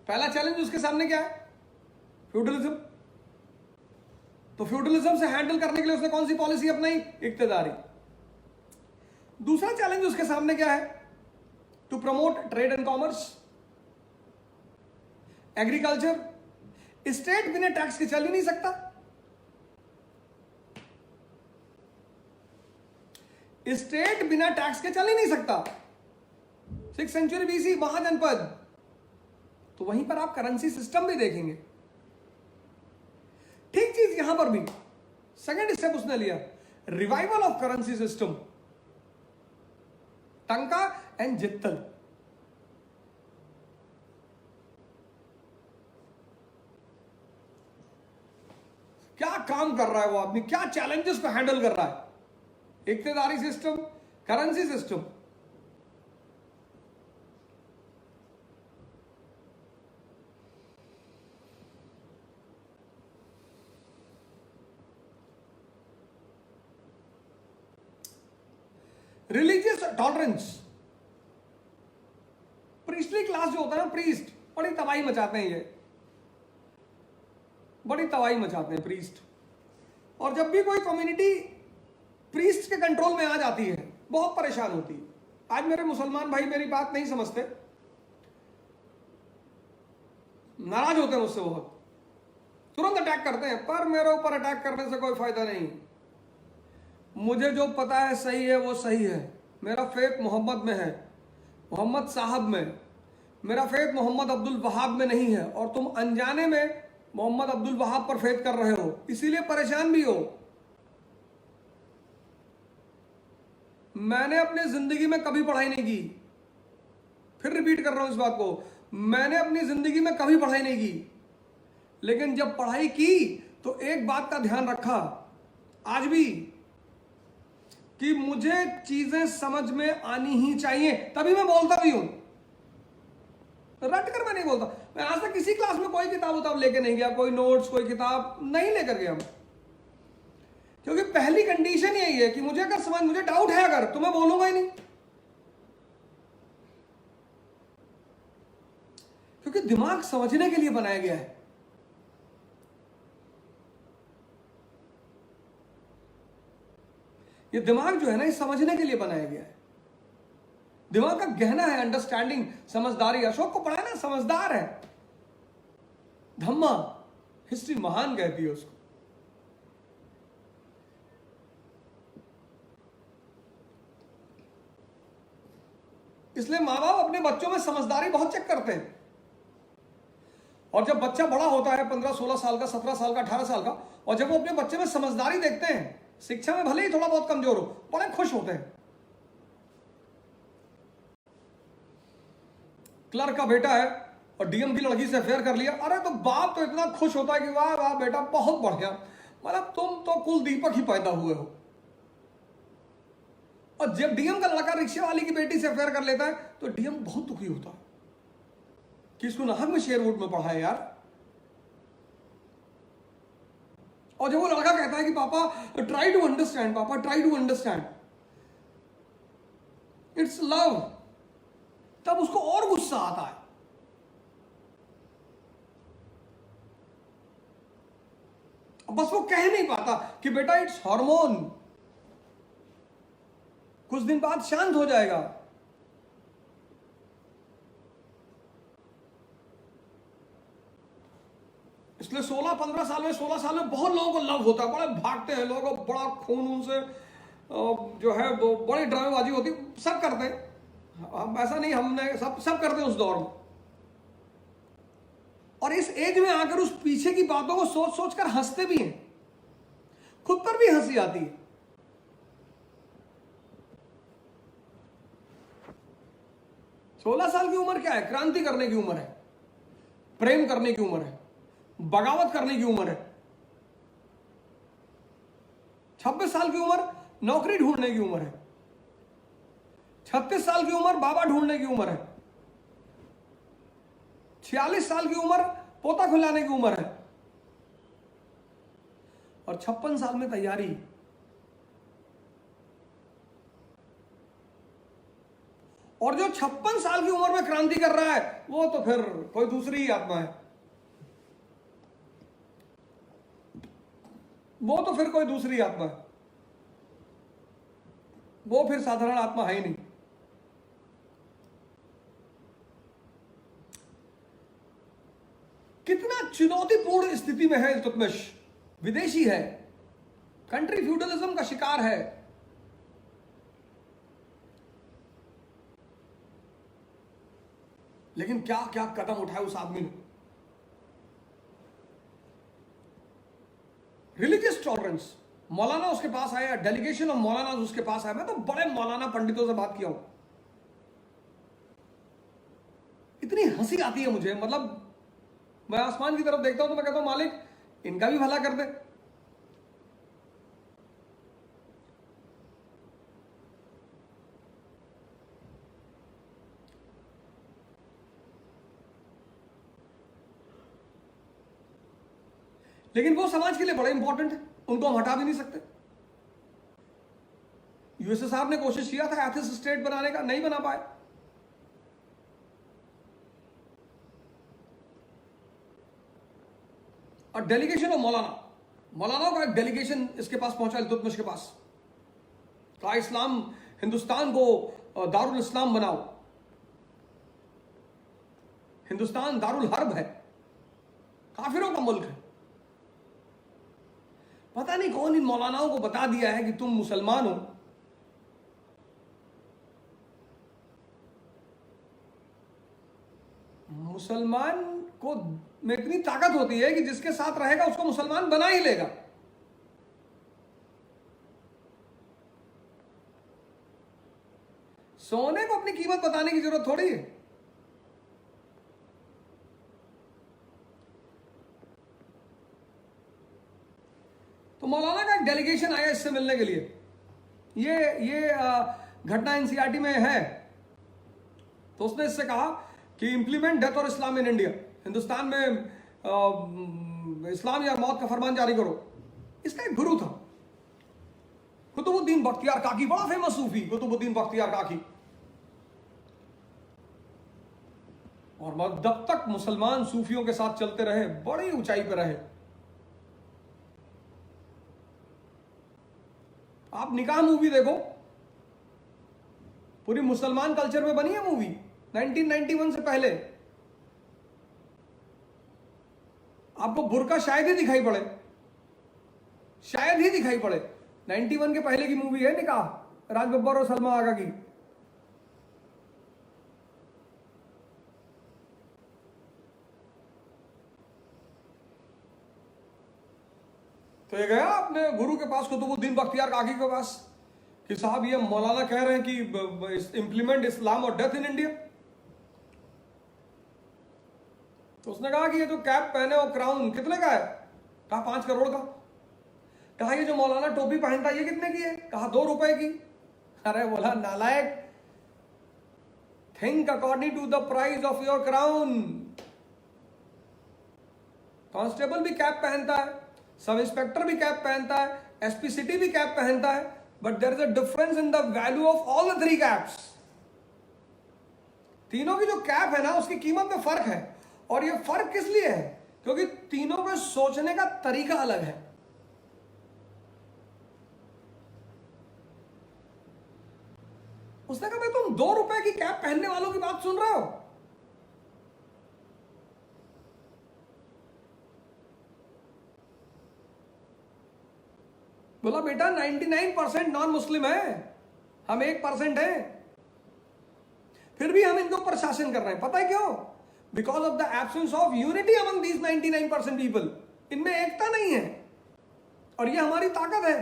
पहला चैलेंज उसके सामने क्या है? फ्यूडलिज्म। तो फ्यूडलिज्म से हैंडल करने के लिए उसने कौन सी पॉलिसी अपनाई? इक्तेदारी। दूसरा चैलेंज उसके सामने क्या है? To promote trade and commerce, agriculture. State बिना टैक्स के चल ही नहीं सकता। स्टेट बिना टैक्स के चल ही नहीं सकता। 6th century BC महाजनपद। तो वहीं पर आप करेंसी सिस्टम भी देखेंगे। ठीक चीज यहां पर भी सेकेंड स्टेप उसने लिया, रिवाइवल ऑफ करेंसी सिस्टम, टंका एंड जित्तल। क्या काम कर रहा है वो आदमी, क्या चैलेंजेस को हैंडल कर रहा है? इक्तेदारी system, currency system. Religious tolerance. Priestly class जो होता है ना, प्रीस्ट, बड़ी तबाही मचाते हैं ये, बड़ी तबाही मचाते हैं प्रीस्ट। और जब भी कोई कम्युनिटी प्रीस्ट के कंट्रोल में आ जाती है बहुत परेशान होती है। आज मेरे मुसलमान भाई मेरी बात नहीं समझते, नाराज होते हैं मुझसे बहुत, तुरंत अटैक करते हैं, पर मेरे ऊपर अटैक करने से कोई फायदा नहीं। मुझे जो पता है सही है वो सही है। मेरा फेथ मोहम्मद में है, मोहम्मद साहब में। मेरा फेथ मोहम्मद अब्दुल वहाब में नहीं है, और तुम अनजाने में मोहम्मद अब्दुल वहाब पर फेथ कर रहे हो, इसीलिए परेशान भी हो। मैंने अपनी जिंदगी में कभी पढ़ाई नहीं की, फिर रिपीट कर रहा हूं इस बात को, मैंने अपनी जिंदगी में कभी पढ़ाई नहीं की, लेकिन जब पढ़ाई की तो एक बात का ध्यान रखा आज भी, कि मुझे चीजें समझ में आनी ही चाहिए, तभी मैं बोलता भी हूं। रट कर मैं नहीं बोलता। मैं आज तक किसी क्लास में कोई किताब उताब लेके नहीं गया, कोई नोट्स कोई किताब नहीं लेकर गया, क्योंकि पहली कंडीशन यही है कि मुझे अगर समझ, मुझे डाउट है अगर, तो मैं बोलूंगा ही नहीं, क्योंकि दिमाग समझने के लिए बनाया गया है। ये दिमाग जो है ना, ये समझने के लिए बनाया गया है। दिमाग का गहना है अंडरस्टैंडिंग, समझदारी। अशोक को पढ़ा है ना, समझदार है। धम्मा, हिस्ट्री महान कहती है उसको। इसलिए माँ बाप अपने बच्चों में समझदारी बहुत चेक करते हैं। और जब बच्चा बड़ा होता है, 15-16 साल का, 17 साल का, 18 साल का, और जब वो अपने बच्चे में समझदारी देखते हैं, शिक्षा में भले ही थोड़ा बहुत कमजोर हो, बड़े खुश होते हैं। क्लर्क का बेटा है और डीएम की लड़की से अफेयर कर लिया, अरे तो बाप तो इतना खुश होता है कि वाह वाह बेटा बहुत बढ़िया, मतलब तुम तो कुल दीपक ही पैदा हुए हो। और जब डीएम का लड़का रिक्शा वाली की बेटी से अफेयर कर लेता है तो डीएम बहुत दुखी होता है कि इसको नाहक में शेरवुड में पढ़ा है यार। और जब वो लड़का कहता है कि पापा ट्राई टू अंडरस्टैंड, पापा try to understand, it's love, तब उसको और गुस्सा आता है। बस वो कह नहीं पाता कि बेटा इट्स हार्मोन, कुछ दिन बाद शांत हो जाएगा। इसलिए 16-15 साल में, 16 साल में बहुत लोगों को लव होता है, बड़े भागते हैं लोग, बड़ा खून उनसे जो है वो बड़ी ड्रामेबाजी होती, सब करते हैं। हम ऐसा नहीं, हमने सब करते हैं उस दौर में। और इस एज में आकर उस पीछे की बातों को सोच सोच कर हंसते भी हैं, खुद पर भी हंसी आती है। सोलह साल की उम्र क्या है? क्रांति करने की उम्र है, प्रेम करने की उम्र है, बगावत करने की उम्र है। 26 साल की उम्र नौकरी ढूंढने की उम्र है। 36 साल की उम्र बाबा ढूंढने की उम्र है। 46 साल की उम्र पोता खुलाने की उम्र है। और 56 साल में तैयारी। और जो 56 साल की उम्र में क्रांति कर रहा है वो तो फिर कोई दूसरी ही आत्मा है, वो तो फिर कोई दूसरी आत्मा है, वो फिर साधारण आत्मा है ही नहीं। कितना चुनौतीपूर्ण स्थिति में है इल्तुतमिश, विदेशी है, कंट्री फ्यूडलिज्म का शिकार है। लेकिन क्या क्या कदम उठाए उस आदमी ने। रिलीजियस टॉलरेंस, मौलाना उसके पास आया, डेलीगेशन ऑफ मौलाना उसके पास आया। मैं तो बड़े मौलाना पंडितों से बात किया हूं, इतनी हंसी आती है मुझे। मतलब मैं आसमान की तरफ देखता हूं तो मैं कहता हूं मालिक इनका भी भला कर दे। लेकिन वो समाज के लिए बड़ा इंपॉर्टेंट है, उनको हम हटा भी नहीं सकते। यूएसएसआर ने कोशिश किया था एथिस्ट स्टेट बनाने का, नहीं बना पाए। और डेलीगेशन ऑफ मौलाना का एक डेलीगेशन इसके पास पहुंचा, इल्तुतमिश के पास, कहा इस्लाम, हिंदुस्तान को दारुल इस्लाम बनाओ। हिंदुस्तान दारुल हर्ब है, काफिरों का मुल्क है। पता नहीं कौन इन मौलानाओं को बता दिया है कि तुम मुसलमान हो। मुसलमान को में इतनी ताकत होती है कि जिसके साथ रहेगा उसको मुसलमान बना ही लेगा। सोने को अपनी कीमत बताने की जरूरत थोड़ी है। तो मौलाना का एक डेलीगेशन आया इससे मिलने के लिए। ये घटना एनसीईआरटी में है। तो उसने इससे कहा कि इंप्लीमेंट डेथ और इस्लाम इन इंडिया, हिंदुस्तान में इस्लाम या मौत का फरमान जारी करो। इसका एक गुरु था कुतुबुद्दीन बख्तियार काकी, बड़ा फेमस सूफी कुतुबुद्दीन बख्तियार काकी। और जब तक मुसलमान सूफियों के साथ चलते रहे, बड़ी ऊंचाई पर रहे। आप निकाह मूवी देखो, पूरी मुसलमान कल्चर में बनी है मूवी 1991 से पहले। आपको बुर्का शायद ही दिखाई पड़े, शायद ही दिखाई पड़े। 91 के पहले की मूवी है निकाह, राज बब्बर और सलमा आगा की। तो ये गया अपने गुरु के पास, कुतुबुद्दीन बख्तियार काकी के पास, कि साहब ये मौलाना कह रहे हैं कि इंप्लीमेंट इस्लाम और डेथ इन इंडिया। तो उसने कहा कि ये जो कैप पहने हो क्राउन कितने का है? कहा 5 करोड़ का। कहा ये जो मौलाना टोपी पहनता है ये कितने की है? कहा 2 रुपए की। अरे बोला नालायक, think according to the price of your crown. Constable भी कैप पहनता है, सब इंस्पेक्टर भी कैप पहनता है, एसपी सिटी भी कैप पहनता है, but there is a difference in the value of all the 3 caps. तीनों की जो कैप है ना उसकी कीमत में फर्क है। और ये फर्क किस लिए है? क्योंकि तीनों का सोचने का तरीका अलग है। उसने कहा भाई तुम 2 रुपए की कैप पहनने वालों की बात सुन रहे हो? बोला बेटा 99% नॉन मुस्लिम है, हम 1% हैं, फिर भी हम इनके ऊपर शासन कर रहे हैं। पता है क्यों? Because of the absence of unity among these 99% people. इनमें एकता नहीं है, और ये हमारी ताकत है।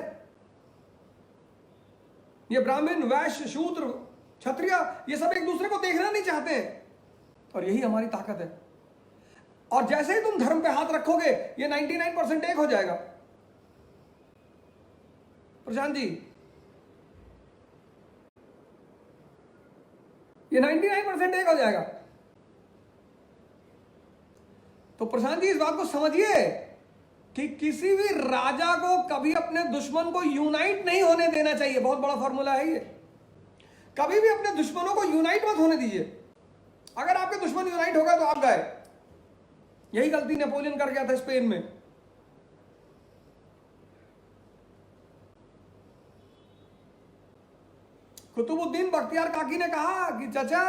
ये ब्राह्मण, वैश्य, शूद्र, क्षत्रिय, ये सब एक दूसरे को देखना नहीं चाहते हैं, और यही हमारी ताकत है। और जैसे ही तुम धर्म पे हाथ रखोगे ये 99% एक हो जाएगा। प्रशांत जी, ये 99% एक हो जाएगा। तो प्रशांत जी इस बात को समझिए कि किसी भी राजा को कभी अपने दुश्मन को यूनाइट नहीं होने देना चाहिए। बहुत बड़ा फॉर्मूला है ये। कभी भी अपने दुश्मनों को यूनाइट मत होने दीजिए। अगर आपके दुश्मन यूनाइट हो गए तो आप गए। यही गलती नेपोलियन कर गया था स्पेन में। कुतुबुद्दीन बख्तियार काकी ने कहा कि चाचा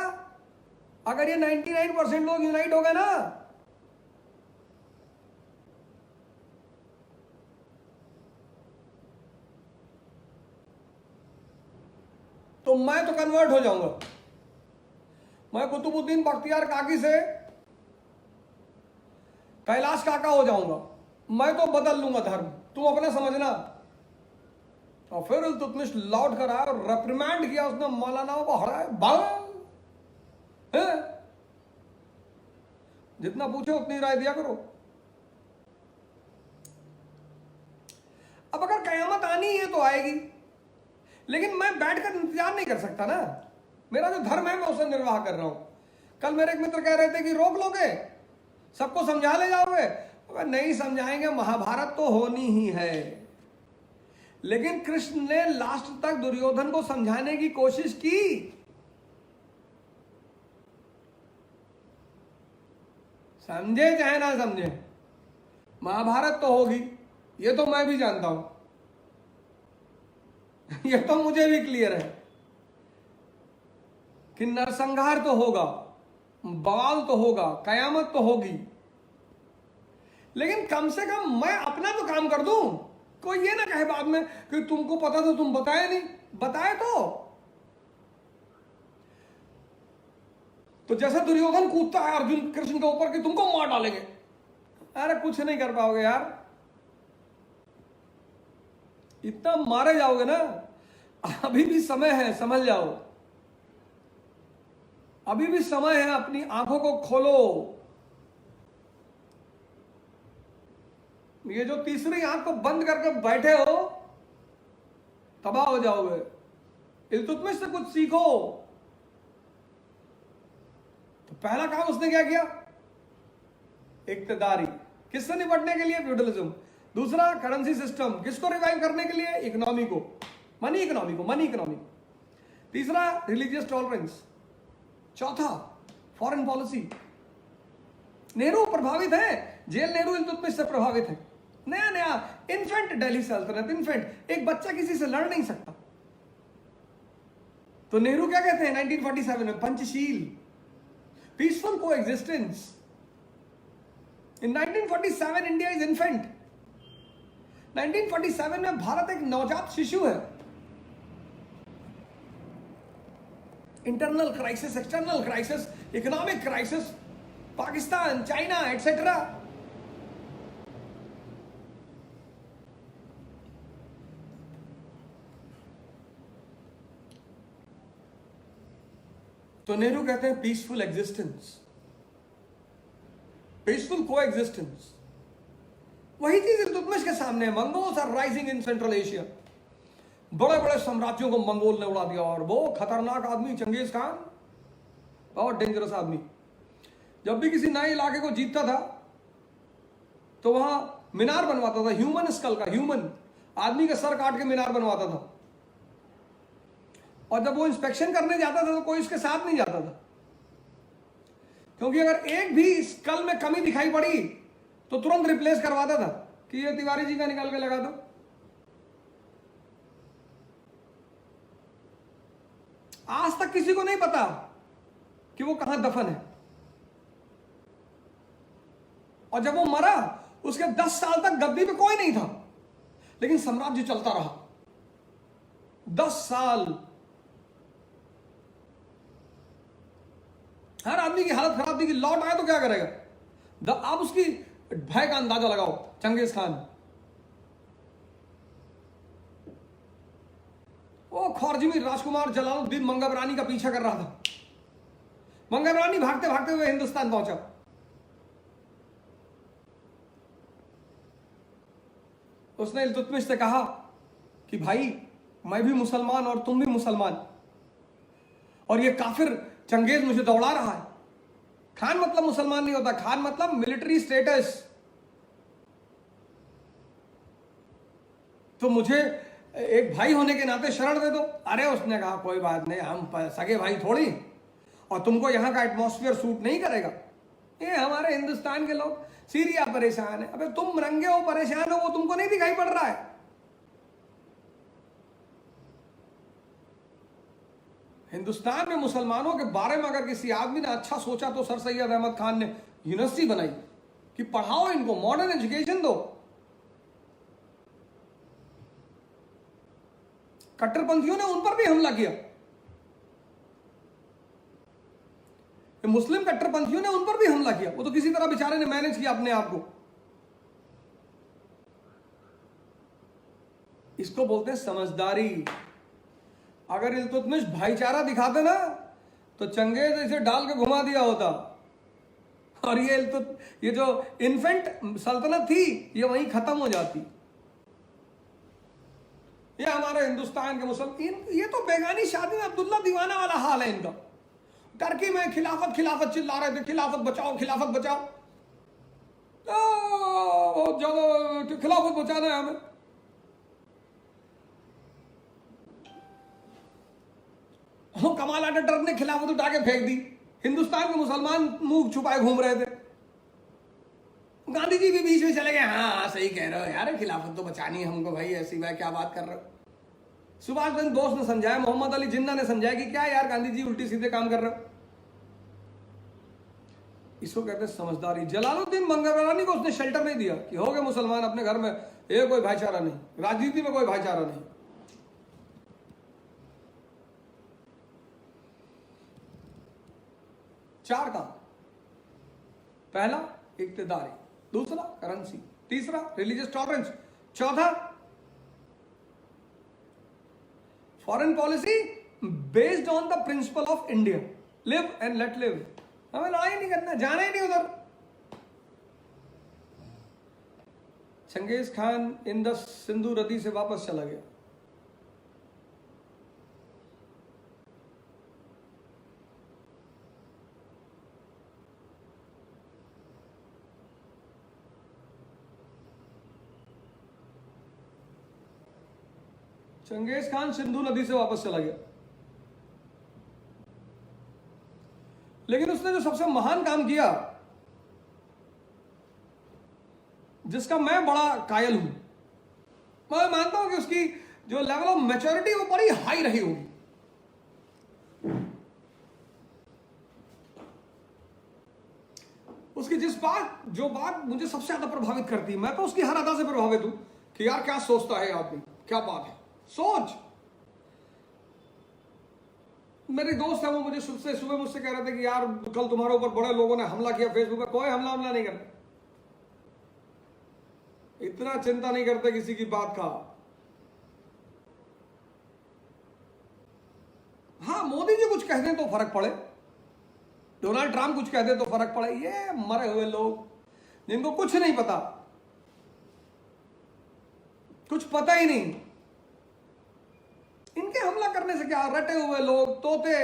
अगर ये 99% लोग यूनाइट हो गए ना, तो मैं तो कन्वर्ट हो जाऊंगा। मैं कुतुबुद्दीन बख्तियार काकी से कैलाश काका हो जाऊंगा। मैं तो बदल लूंगा धर्म, तुम अपना समझना। और फिर इल्तुतमिश लौट कर आया और रेप्रिमेंड किया उसने, मौलानाओं को हराया। जितना पूछो उतनी राय दिया करो। अब अगर कयामत आनी है तो आएगी, लेकिन मैं बैठकर इंतजार नहीं कर सकता ना। मेरा जो धर्म है मैं उसे निर्वाह कर रहा हूं। कल मेरे एक मित्र कह रहे थे कि रोक लोगे, सबको समझा ले जाओगे। नहीं समझाएंगे, महाभारत तो होनी ही है। लेकिन कृष्ण ने लास्ट तक दुर्योधन को समझाने की कोशिश की। समझे चाहे ना समझे, महाभारत तो होगी, ये तो मैं भी जानता हूं। ये तो मुझे भी क्लियर है कि नरसंहार तो होगा, बवाल तो होगा, कयामत तो होगी। लेकिन कम से कम मैं अपना तो काम कर दूं। कोई ये ना कहे बाद में कि तुमको पता तो तुम बताए नहीं। बताए तो जैसे दुर्योधन कूदता है अर्जुन कृष्ण के ऊपर कि तुमको मार डालेंगे। अरे कुछ नहीं कर पाओगे यार, इतना मारे जाओगे ना। अभी भी समय है, समझ जाओ। अभी भी समय है, अपनी आंखों को खोलो। ये जो तीसरी आंख को बंद करके बैठे हो, तबाह हो जाओगे। इल्तुतमिश से कुछ सीखो। तो पहला काम उसने क्या किया? इक्तदारी। किससे निपटने के लिए? फ्यूडलिज्म। दूसरा करेंसी सिस्टम, किसको रिवाइव करने के लिए? इकोनॉमी को, मनी इकोनॉमी को, मनी इकोनॉमी। तीसरा रिलीजियस टॉलरेंस। चौथा फॉरेन पॉलिसी। नेहरू प्रभावित है, जेल नेहरू इल्तुतमिश से प्रभावित है। नया नया इन्फेंट दिल्ली सल्तनत, इन्फेंट, एक बच्चा किसी से लड़ नहीं सकता। तो नेहरू क्या कहते हैं 1947 में? Panchsheel, peaceful coexistence. In 1947 India is infant. 1947 में भारत एक नवजात शिशु है। Internal crisis, external crisis, economic crisis, Pakistan, China etcetera. तो नेहरू कहते हैं peaceful existence, peaceful coexistence. वही चीज इल्तुतमिश के सामने है। Mongols are rising in central Asia. बड़े बड़े साम्राज्यों को मंगोल ने उड़ा दिया। और वो खतरनाक आदमी चंगेज खान, बहुत डेंजरस आदमी। जब भी किसी नए इलाके को जीतता था तो वहां मीनार बनवाता था, ह्यूमन स्कल का, ह्यूमन आदमी का सर काट के मीनार बनवाता था। और जब वो इंस्पेक्शन करने जाता था तो कोई उसके साथ नहीं जाता था, क्योंकि अगर एक भी स्कल में कमी दिखाई पड़ी तो तुरंत रिप्लेस करवाता था कि ये तिवारी जी का निकाल के लगा दो। आज तक किसी को नहीं पता कि वो कहां दफन है। और जब वो मरा उसके 10 साल तक गद्दी पे कोई नहीं था, लेकिन साम्राज्य चलता रहा 10 साल। हर आदमी की हालत खराब थी कि लौट आए तो क्या करेगा। आप उसकी भय का अंदाजा लगाओ। चंगेज खान, वो खौरजमी राजकुमार जलालुद्दीन मंगबरानी का पीछा कर रहा था। मंगबरानी भागते भागते हुए हिंदुस्तान पहुंचा। उसने इल्तुतमिश से कहा कि भाई मैं भी मुसलमान और तुम भी मुसलमान, और ये काफिर चंगेज मुझे दौड़ा रहा है। खान मतलब मुसलमान नहीं होता, खान मतलब मिलिट्री स्टेटस। तो मुझे एक भाई होने के नाते शरण दे दो। अरे उसने कहा कोई बात नहीं, हम सगे भाई थोड़ी, और तुमको यहां का एटमॉस्फेयर सूट नहीं करेगा। ये हमारे हिंदुस्तान के लोग, सीरिया परेशान है। अबे तुम रंगे हो, परेशान हो, वो तुमको नहीं दिखाई पड़ रहा है। हिंदुस्तान में मुसलमानों के बारे में अगर किसी आदमी ने अच्छा सोचा तो सर सैयद अहमद खान ने यूनिवर्सिटी बनाई कि पढ़ाओ इनको, मॉडर्न एजुकेशन दो। कट्टरपंथियों ने उन पर भी हमला किया। मुस्लिम कट्टरपंथियों ने उन पर भी हमला किया। वो तो किसी तरह बेचारे ने मैनेज किया अपने आप को। इसको बोलते हैं समझदारी। अगर इल्तुतमिश भाईचारा दिखाते ना तो चंगेज इसे डाल के घुमा दिया होता। और ये जो इन्फेंट सल्तनत थी ये वहीं खत्म हो जाती। ये हमारे हिंदुस्तान के मुसलमान, ये तो बेगानी शादी में अब्दुल्ला दीवाना वाला हाल है इनका। टर्की में खिलाफत खिलाफत चिल्ला रहे थे, खिलाफत बचाओ खिलाफत बचाओ। बहुत ज्यादा खिलाफत बचाना है हमें। कमाल अटैटर्क ने खिलाफत उठा के फेंक दी। हिंदुस्तान के मुसलमान मुंह छुपाए घूम रहे थे। गांधी जी भी बीच में चले गए, हाँ सही कह रहे हो यार, खिलाफत तो बचानी है हमको भाई, ऐसी भाई क्या बात कर रहे हो। सुभाष चंद्र बोस ने समझाया, मोहम्मद अली जिन्ना ने समझाया कि क्या यार गांधी जी उल्टी सीधे काम कर रहे हो। इसको कहते हैं समझदारी। जलालुद्दीन मंगबरानी को उसने शेल्टर नहीं दिया कि हो गए मुसलमान अपने घर में, ये कोई भाईचारा नहीं, राजनीति में कोई भाईचारा नहीं। चार काम। पहला इक्तिदारी, दूसरा करेंसी, तीसरा रिलीजियस टॉलरेंस, चौथा foreign policy based on the principle of India, live and let live. हमें लड़ाई नहीं करना, जाना ही नहीं उधर। चंगेज खान इंदस सिंधु नदी से वापस चला गया। चंगेज खान सिंधु नदी से वापस चला गया, लेकिन उसने जो सबसे महान काम किया, जिसका मैं बड़ा कायल हूं। मैं मानता हूं कि उसकी जो लेवल ऑफ मैच्योरिटी वो बड़ी हाई रही होगी। उसकी जो बात मुझे सबसे ज्यादा प्रभावित करती है, मैं तो उसकी हर अदा से प्रभावित हूं कि यार क्या सोचता है आदमी, क्या बात है, सोच। मेरे दोस्त है वो मुझे सुबह मुझसे कह रहे थे कि यार कल तुम्हारे ऊपर बड़े लोगों ने हमला किया फेसबुक पे। कोई हमला नहीं करता, इतना चिंता नहीं करते किसी की बात का। हाँ, मोदी जी कुछ कह दें तो फर्क पड़े, डोनाल्ड ट्रंप कुछ कह दे तो फर्क पड़े, ये मरे हुए लोग जिनको कुछ नहीं पता, कुछ पता ही नहीं, इनके हमला करने से क्या, रटे हुए लोग, तोते,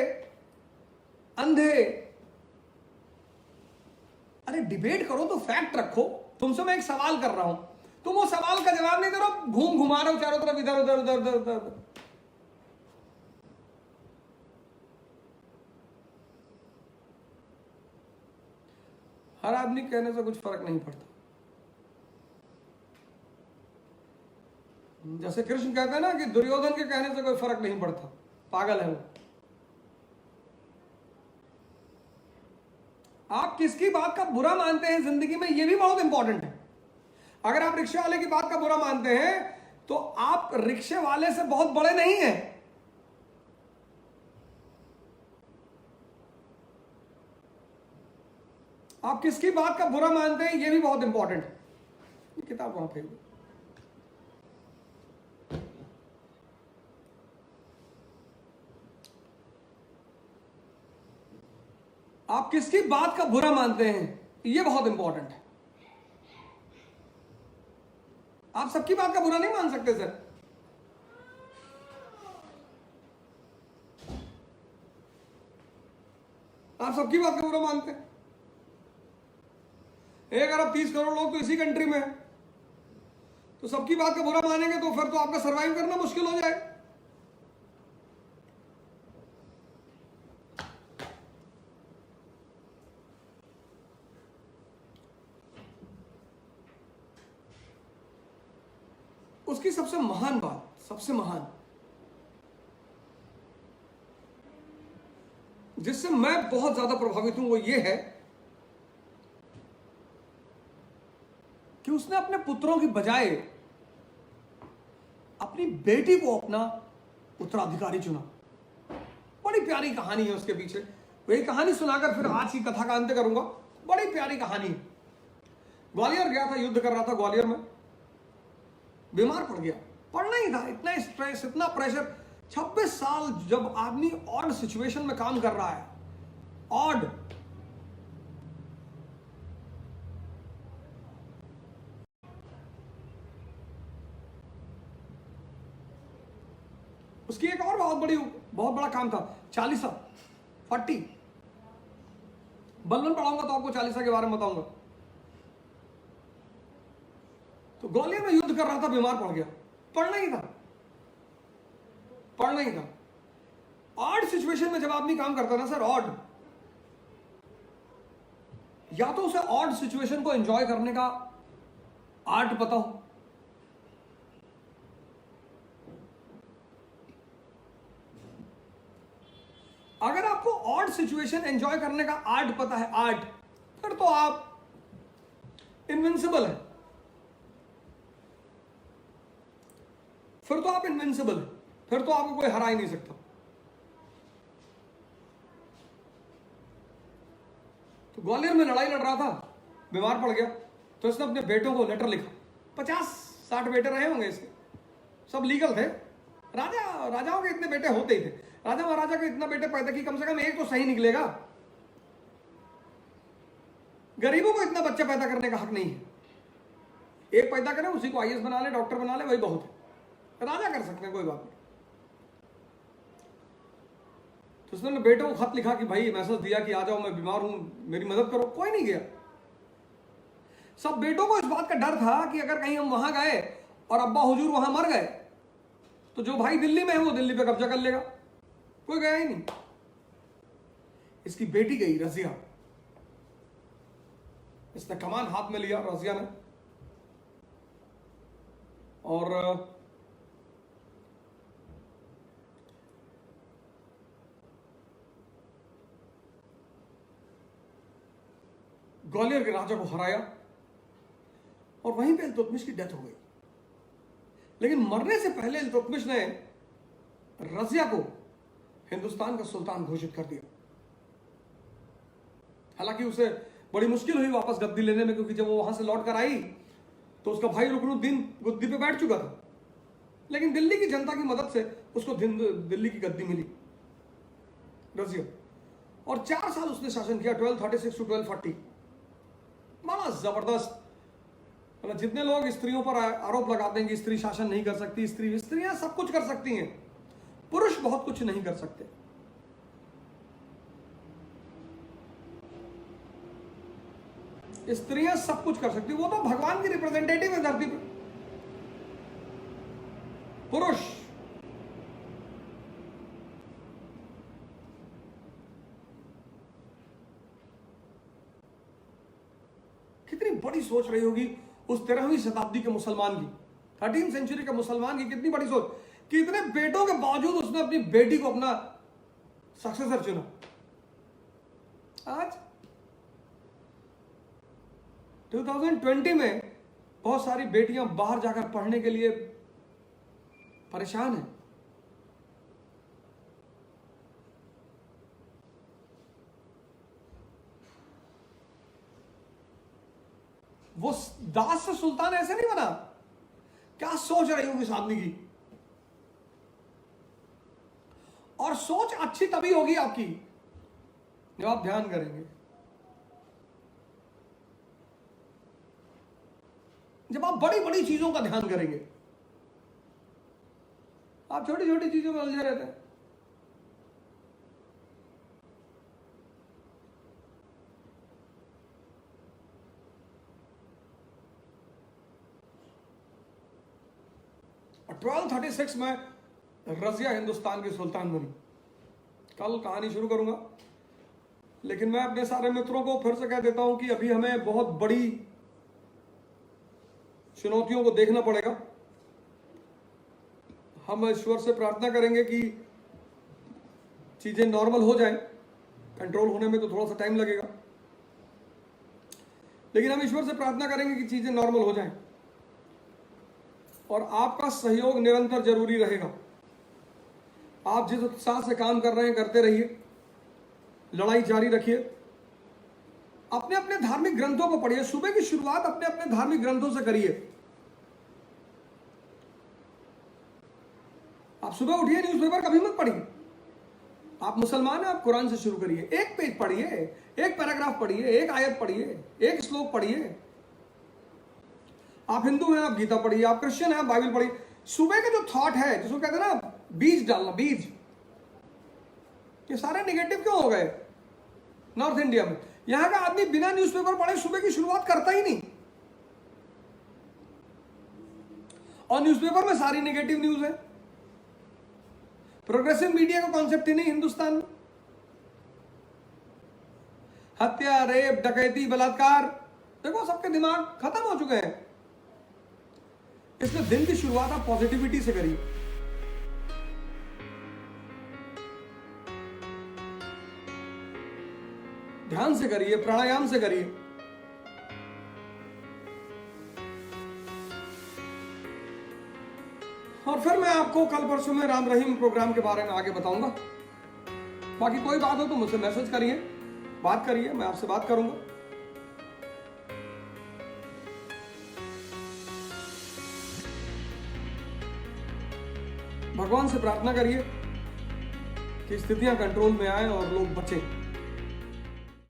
अंधे। अरे डिबेट करो तो फैक्ट रखो। तुमसे मैं एक सवाल कर रहा हूं, तुम वो सवाल का जवाब नहीं दे रहे हो, घुमा रहे हो चारों तरफ, इधर उधर उधर उधर उधर। हर आदमी कहने से कुछ फर्क नहीं पड़ता। जैसे कृष्ण कहते हैं ना कि दुर्योधन के कहने से कोई फर्क नहीं पड़ता, पागल है वो। आप किसकी बात का बुरा मानते हैं जिंदगी में, ये भी बहुत इंपॉर्टेंट है। अगर आप रिक्शे वाले की बात का बुरा मानते हैं तो आप रिक्शे वाले से बहुत बड़े नहीं हैं। आप किसकी बात का बुरा मानते हैं, ये भी बहुत इंपॉर्टेंट है। ये किताब वहां फेंक दो। आप किसकी बात का बुरा मानते हैं, ये बहुत इंपॉर्टेंट है। आप सबकी बात का बुरा नहीं मान सकते सर। आप सबकी बात का बुरा मानते हैं। 1 अरब 30 करोड़ लोग तो इसी कंट्री में है, तो सबकी बात का बुरा मानेंगे तो फिर तो आपका सरवाइव करना मुश्किल हो जाए। उसकी सबसे महान बात, सबसे महान, जिससे मैं बहुत ज्यादा प्रभावित हूं, वो ये है कि उसने अपने पुत्रों की बजाय अपनी बेटी को अपना उत्तराधिकारी चुना। बड़ी प्यारी कहानी है उसके पीछे। वही कहानी सुनाकर फिर आज की कथा का अंत करूंगा। बड़ी प्यारी कहानी है। ग्वालियर गया था, युद्ध कर रहा था ग्वालियर में, बीमार पड़ गया। पढ़ना ही था, इतना स्ट्रेस, इतना प्रेशर। 26 साल जब आदमी ऑड सिचुएशन में काम कर रहा है, ऑड, उसकी एक और बहुत बड़ा काम था, चालीसा, 40। बलवन पढ़ाऊंगा तो आपको चालीसा के बारे में बताऊंगा। तो ग्वालियर में युद्ध कर रहा था, बीमार पड़ गया। पढ़ना ही था, पढ़ना ही था। ऑड सिचुएशन में जब आदमी काम करता है ना सर, ऑड, या तो उसे ऑड सिचुएशन को एंजॉय करने का आर्ट पता हो, अगर आपको ऑड सिचुएशन एंजॉय करने का आर्ट पता है, आर्ट, फिर तो आप इनविंसिबल है। फिर तो आप इनविंसिबल है, फिर तो आपको कोई हरा ही नहीं सकता। तो ग्वालियर में लड़ाई लड़ रहा था, बीमार पड़ गया, तो इसने अपने बेटों को लेटर लिखा। 50-60 बेटे रहे होंगे इसके, सब लीगल थे। राजाओं के इतने बेटे होते ही थे। राजा महाराजा के इतना बेटे पैदा की, कम से कम एक तो सही निकलेगा। गरीबों को इतना बच्चा पैदा करने का हक नहीं है। एक पैदा करें, उसी को आईएएस बना ले, डॉक्टर बना ले, वही बहुत है। राजा कर सकते हैं, कोई बात नहीं। तो उसने बेटों को खत लिखा कि भाई मैसेज दिया कि आ जाओ, मैं बीमार हूं, मेरी मदद करो। कोई नहीं गया। सब बेटों को इस बात का डर था कि अगर कहीं हम वहां गए और अब्बा हुजूर वहां मर गए तो जो भाई दिल्ली में है वो दिल्ली पे कब्जा कर लेगा। कोई गया ही नहीं। इसकी बेटी गई, रजिया। इसने कमान हाथ में लिया, रजिया ने, और ग्वालियर के राजा को हराया और वहीं पे इल्तुतमिश की डेथ हो गई। लेकिन मरने से पहले इल्तुतमिश ने रजिया को हिंदुस्तान का सुल्तान घोषित कर दिया। हालांकि उसे बड़ी मुश्किल हुई वापस गद्दी लेने में, क्योंकि जब वो वहां से लौट कर आई तो उसका भाई रुकनुद्दीन गद्दी पे बैठ चुका था। लेकिन दिल्ली की जनता की मदद से उसको दिल्ली की गद्दी मिली, रजिया। और 4 साल उसने शासन किया, 1236 टू 1240। बड़ा जबरदस्त। मतलब जितने लोग स्त्रियों पर आरोप लगाते हैं कि स्त्री शासन नहीं कर सकती, स्त्रियां सब कुछ कर सकती हैं, पुरुष बहुत कुछ नहीं कर सकते। स्त्रियां सब कुछ कर सकती, वो तो भगवान की रिप्रेजेंटेटिव है धरती पर। पुरुष कितनी बड़ी सोच रही होगी उस 13वीं शताब्दी के मुसलमान की, 13th सेंचुरी के मुसलमान की कितनी बड़ी सोच कि इतने बेटों के बावजूद उसने अपनी बेटी को अपना सक्सेसर चुना। आज 2020 में बहुत सारी बेटियां बाहर जाकर पढ़ने के लिए परेशान हैं। वो दास से सुल्तान ऐसे नहीं बना। क्या सोच रही होगी इस आदमी की? और सोच अच्छी तभी होगी आपकी जब आप ध्यान करेंगे, जब आप बड़ी बड़ी चीजों का ध्यान करेंगे। आप छोटी छोटी चीजों में उलझे रहते हैं। और 1236 में रजिया हिंदुस्तान की सुल्तान बनी। कल कहानी शुरू करूंगा, लेकिन मैं अपने सारे मित्रों को फिर से कह देता हूं कि अभी हमें बहुत बड़ी चुनौतियों को देखना पड़ेगा। हम ईश्वर से प्रार्थना करेंगे कि चीजें नॉर्मल हो जाएं। कंट्रोल होने में तो थोड़ा सा टाइम लगेगा, लेकिन हम ईश्वर से प्रार्थना करेंगे कि चीजें नॉर्मल हो जाएं। और आपका सहयोग निरंतर जरूरी रहेगा। आप जिस उत्साह से काम कर रहे हैं करते रहिए, लड़ाई जारी रखिए। अपने अपने धार्मिक ग्रंथों को पढ़िए। सुबह की शुरुआत अपने अपने धार्मिक ग्रंथों से करिए। आप सुबह उठिए, न्यूज़पेपर कभी मत पढ़िए। आप मुसलमान हैं, आप कुरान से शुरू करिए। एक पेज पढ़िए, एक पैराग्राफ पढ़िए, एक आयत पढ़िए, एक श्लोक पढ़िए। आप हिंदू हैं, आप गीता पढ़िए। आप क्रिश्चियन हैं, आप बाइबल पढ़िए। सुबह का जो थॉट है, जिसको कहते हैं ना बीज डालना, बीज, ये सारे निगेटिव क्यों हो गए नॉर्थ इंडिया में? यहां का आदमी बिना न्यूज़पेपर पढ़े सुबह की शुरुआत करता ही नहीं, और न्यूज़पेपर में सारी नेगेटिव न्यूज है। प्रोग्रेसिव मीडिया का कॉन्सेप्ट ही नहीं हिंदुस्तान में। हत्या, रेप, डकैती, बलात्कार, देखो सबके दिमाग खत्म हो चुके हैं। इसलिए दिन की शुरुआत आप पॉजिटिविटी से करिए। ध्यान से करिए, प्राणायाम से करिए। और फिर मैं आपको कल परसों में राम रहीम प्रोग्राम के बारे में आगे बताऊंगा। बाकी कोई बात हो तो मुझसे मैसेज करिए, बात करिए, मैं आपसे बात करूंगा। भगवान से प्रार्थना करिए कि स्थितियां कंट्रोल में आए और लोग बचें।